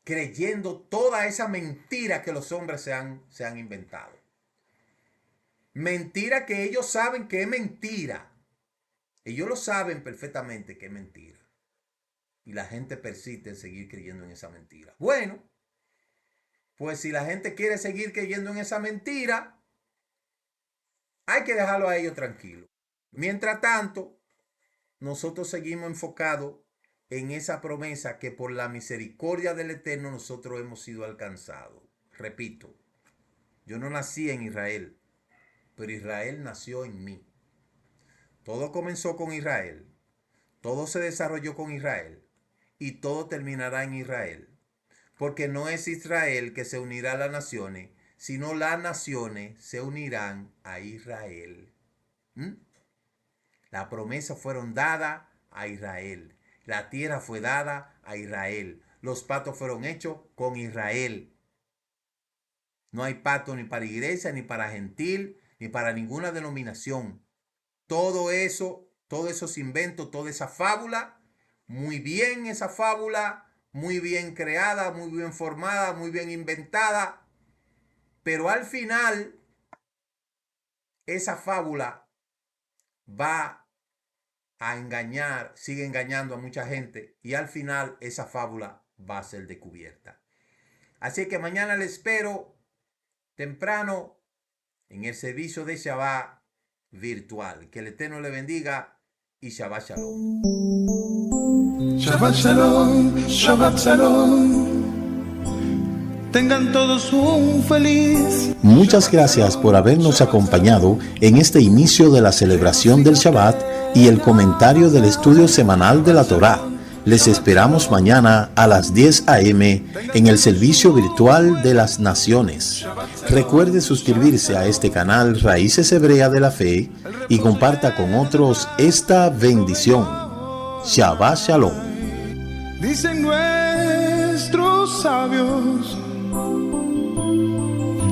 creyendo toda esa mentira que los hombres se han inventado. Mentira que ellos saben que es mentira. Ellos lo saben perfectamente que es mentira. Y la gente persiste en seguir creyendo en esa mentira. Bueno, pues si la gente quiere seguir creyendo en esa mentira, hay que dejarlo a ellos tranquilos. Mientras tanto, nosotros seguimos enfocados en esa promesa que por la misericordia del Eterno nosotros hemos sido alcanzados. Repito, yo no nací en Israel, pero Israel nació en mí. Todo comenzó con Israel, todo se desarrolló con Israel y todo terminará en Israel. Porque no es Israel que se unirá a las naciones, sino las naciones se unirán a Israel. Las promesas fueron dadas a Israel. La tierra fue dada a Israel. Los pactos fueron hechos con Israel. No hay pacto ni para iglesia, ni para gentil, ni para ninguna denominación. Todo eso, todos esos inventos, toda esa fábula, muy bien esa fábula, muy bien creada, muy bien formada, muy bien inventada. Pero al final, esa fábula va a engañar, sigue engañando a mucha gente y al final esa fábula va a ser descubierta. Así que mañana les espero temprano en el servicio de Shabbat virtual. Que el Eterno le bendiga y Shabbat Shalom. Shabbat Shalom, Shabbat Shalom. Tengan todos un feliz. Muchas gracias por habernos acompañado en este inicio de la celebración del Shabbat y el comentario del estudio semanal de la Torá. Les esperamos mañana a las 10 a.m. en el servicio virtual de las naciones. Recuerde suscribirse a este canal Raíces Hebreas de la Fe y comparta con otros esta bendición. Shabbat Shalom. Dicen nuestros sabios,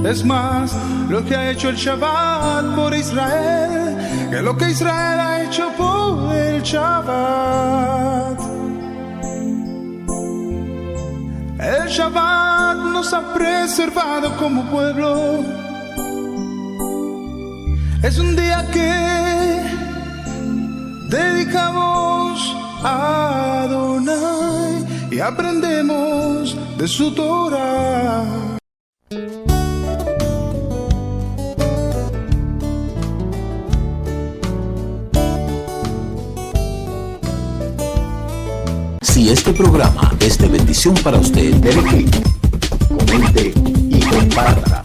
es más lo que ha hecho el Shabbat por Israel que lo que Israel ha hecho por el Shabbat. El Shabbat nos ha preservado como pueblo. Es un día que dedicamos Adonai y aprendemos de su Torah. Si este programa es de bendición para usted, dele clic, comente y comparta.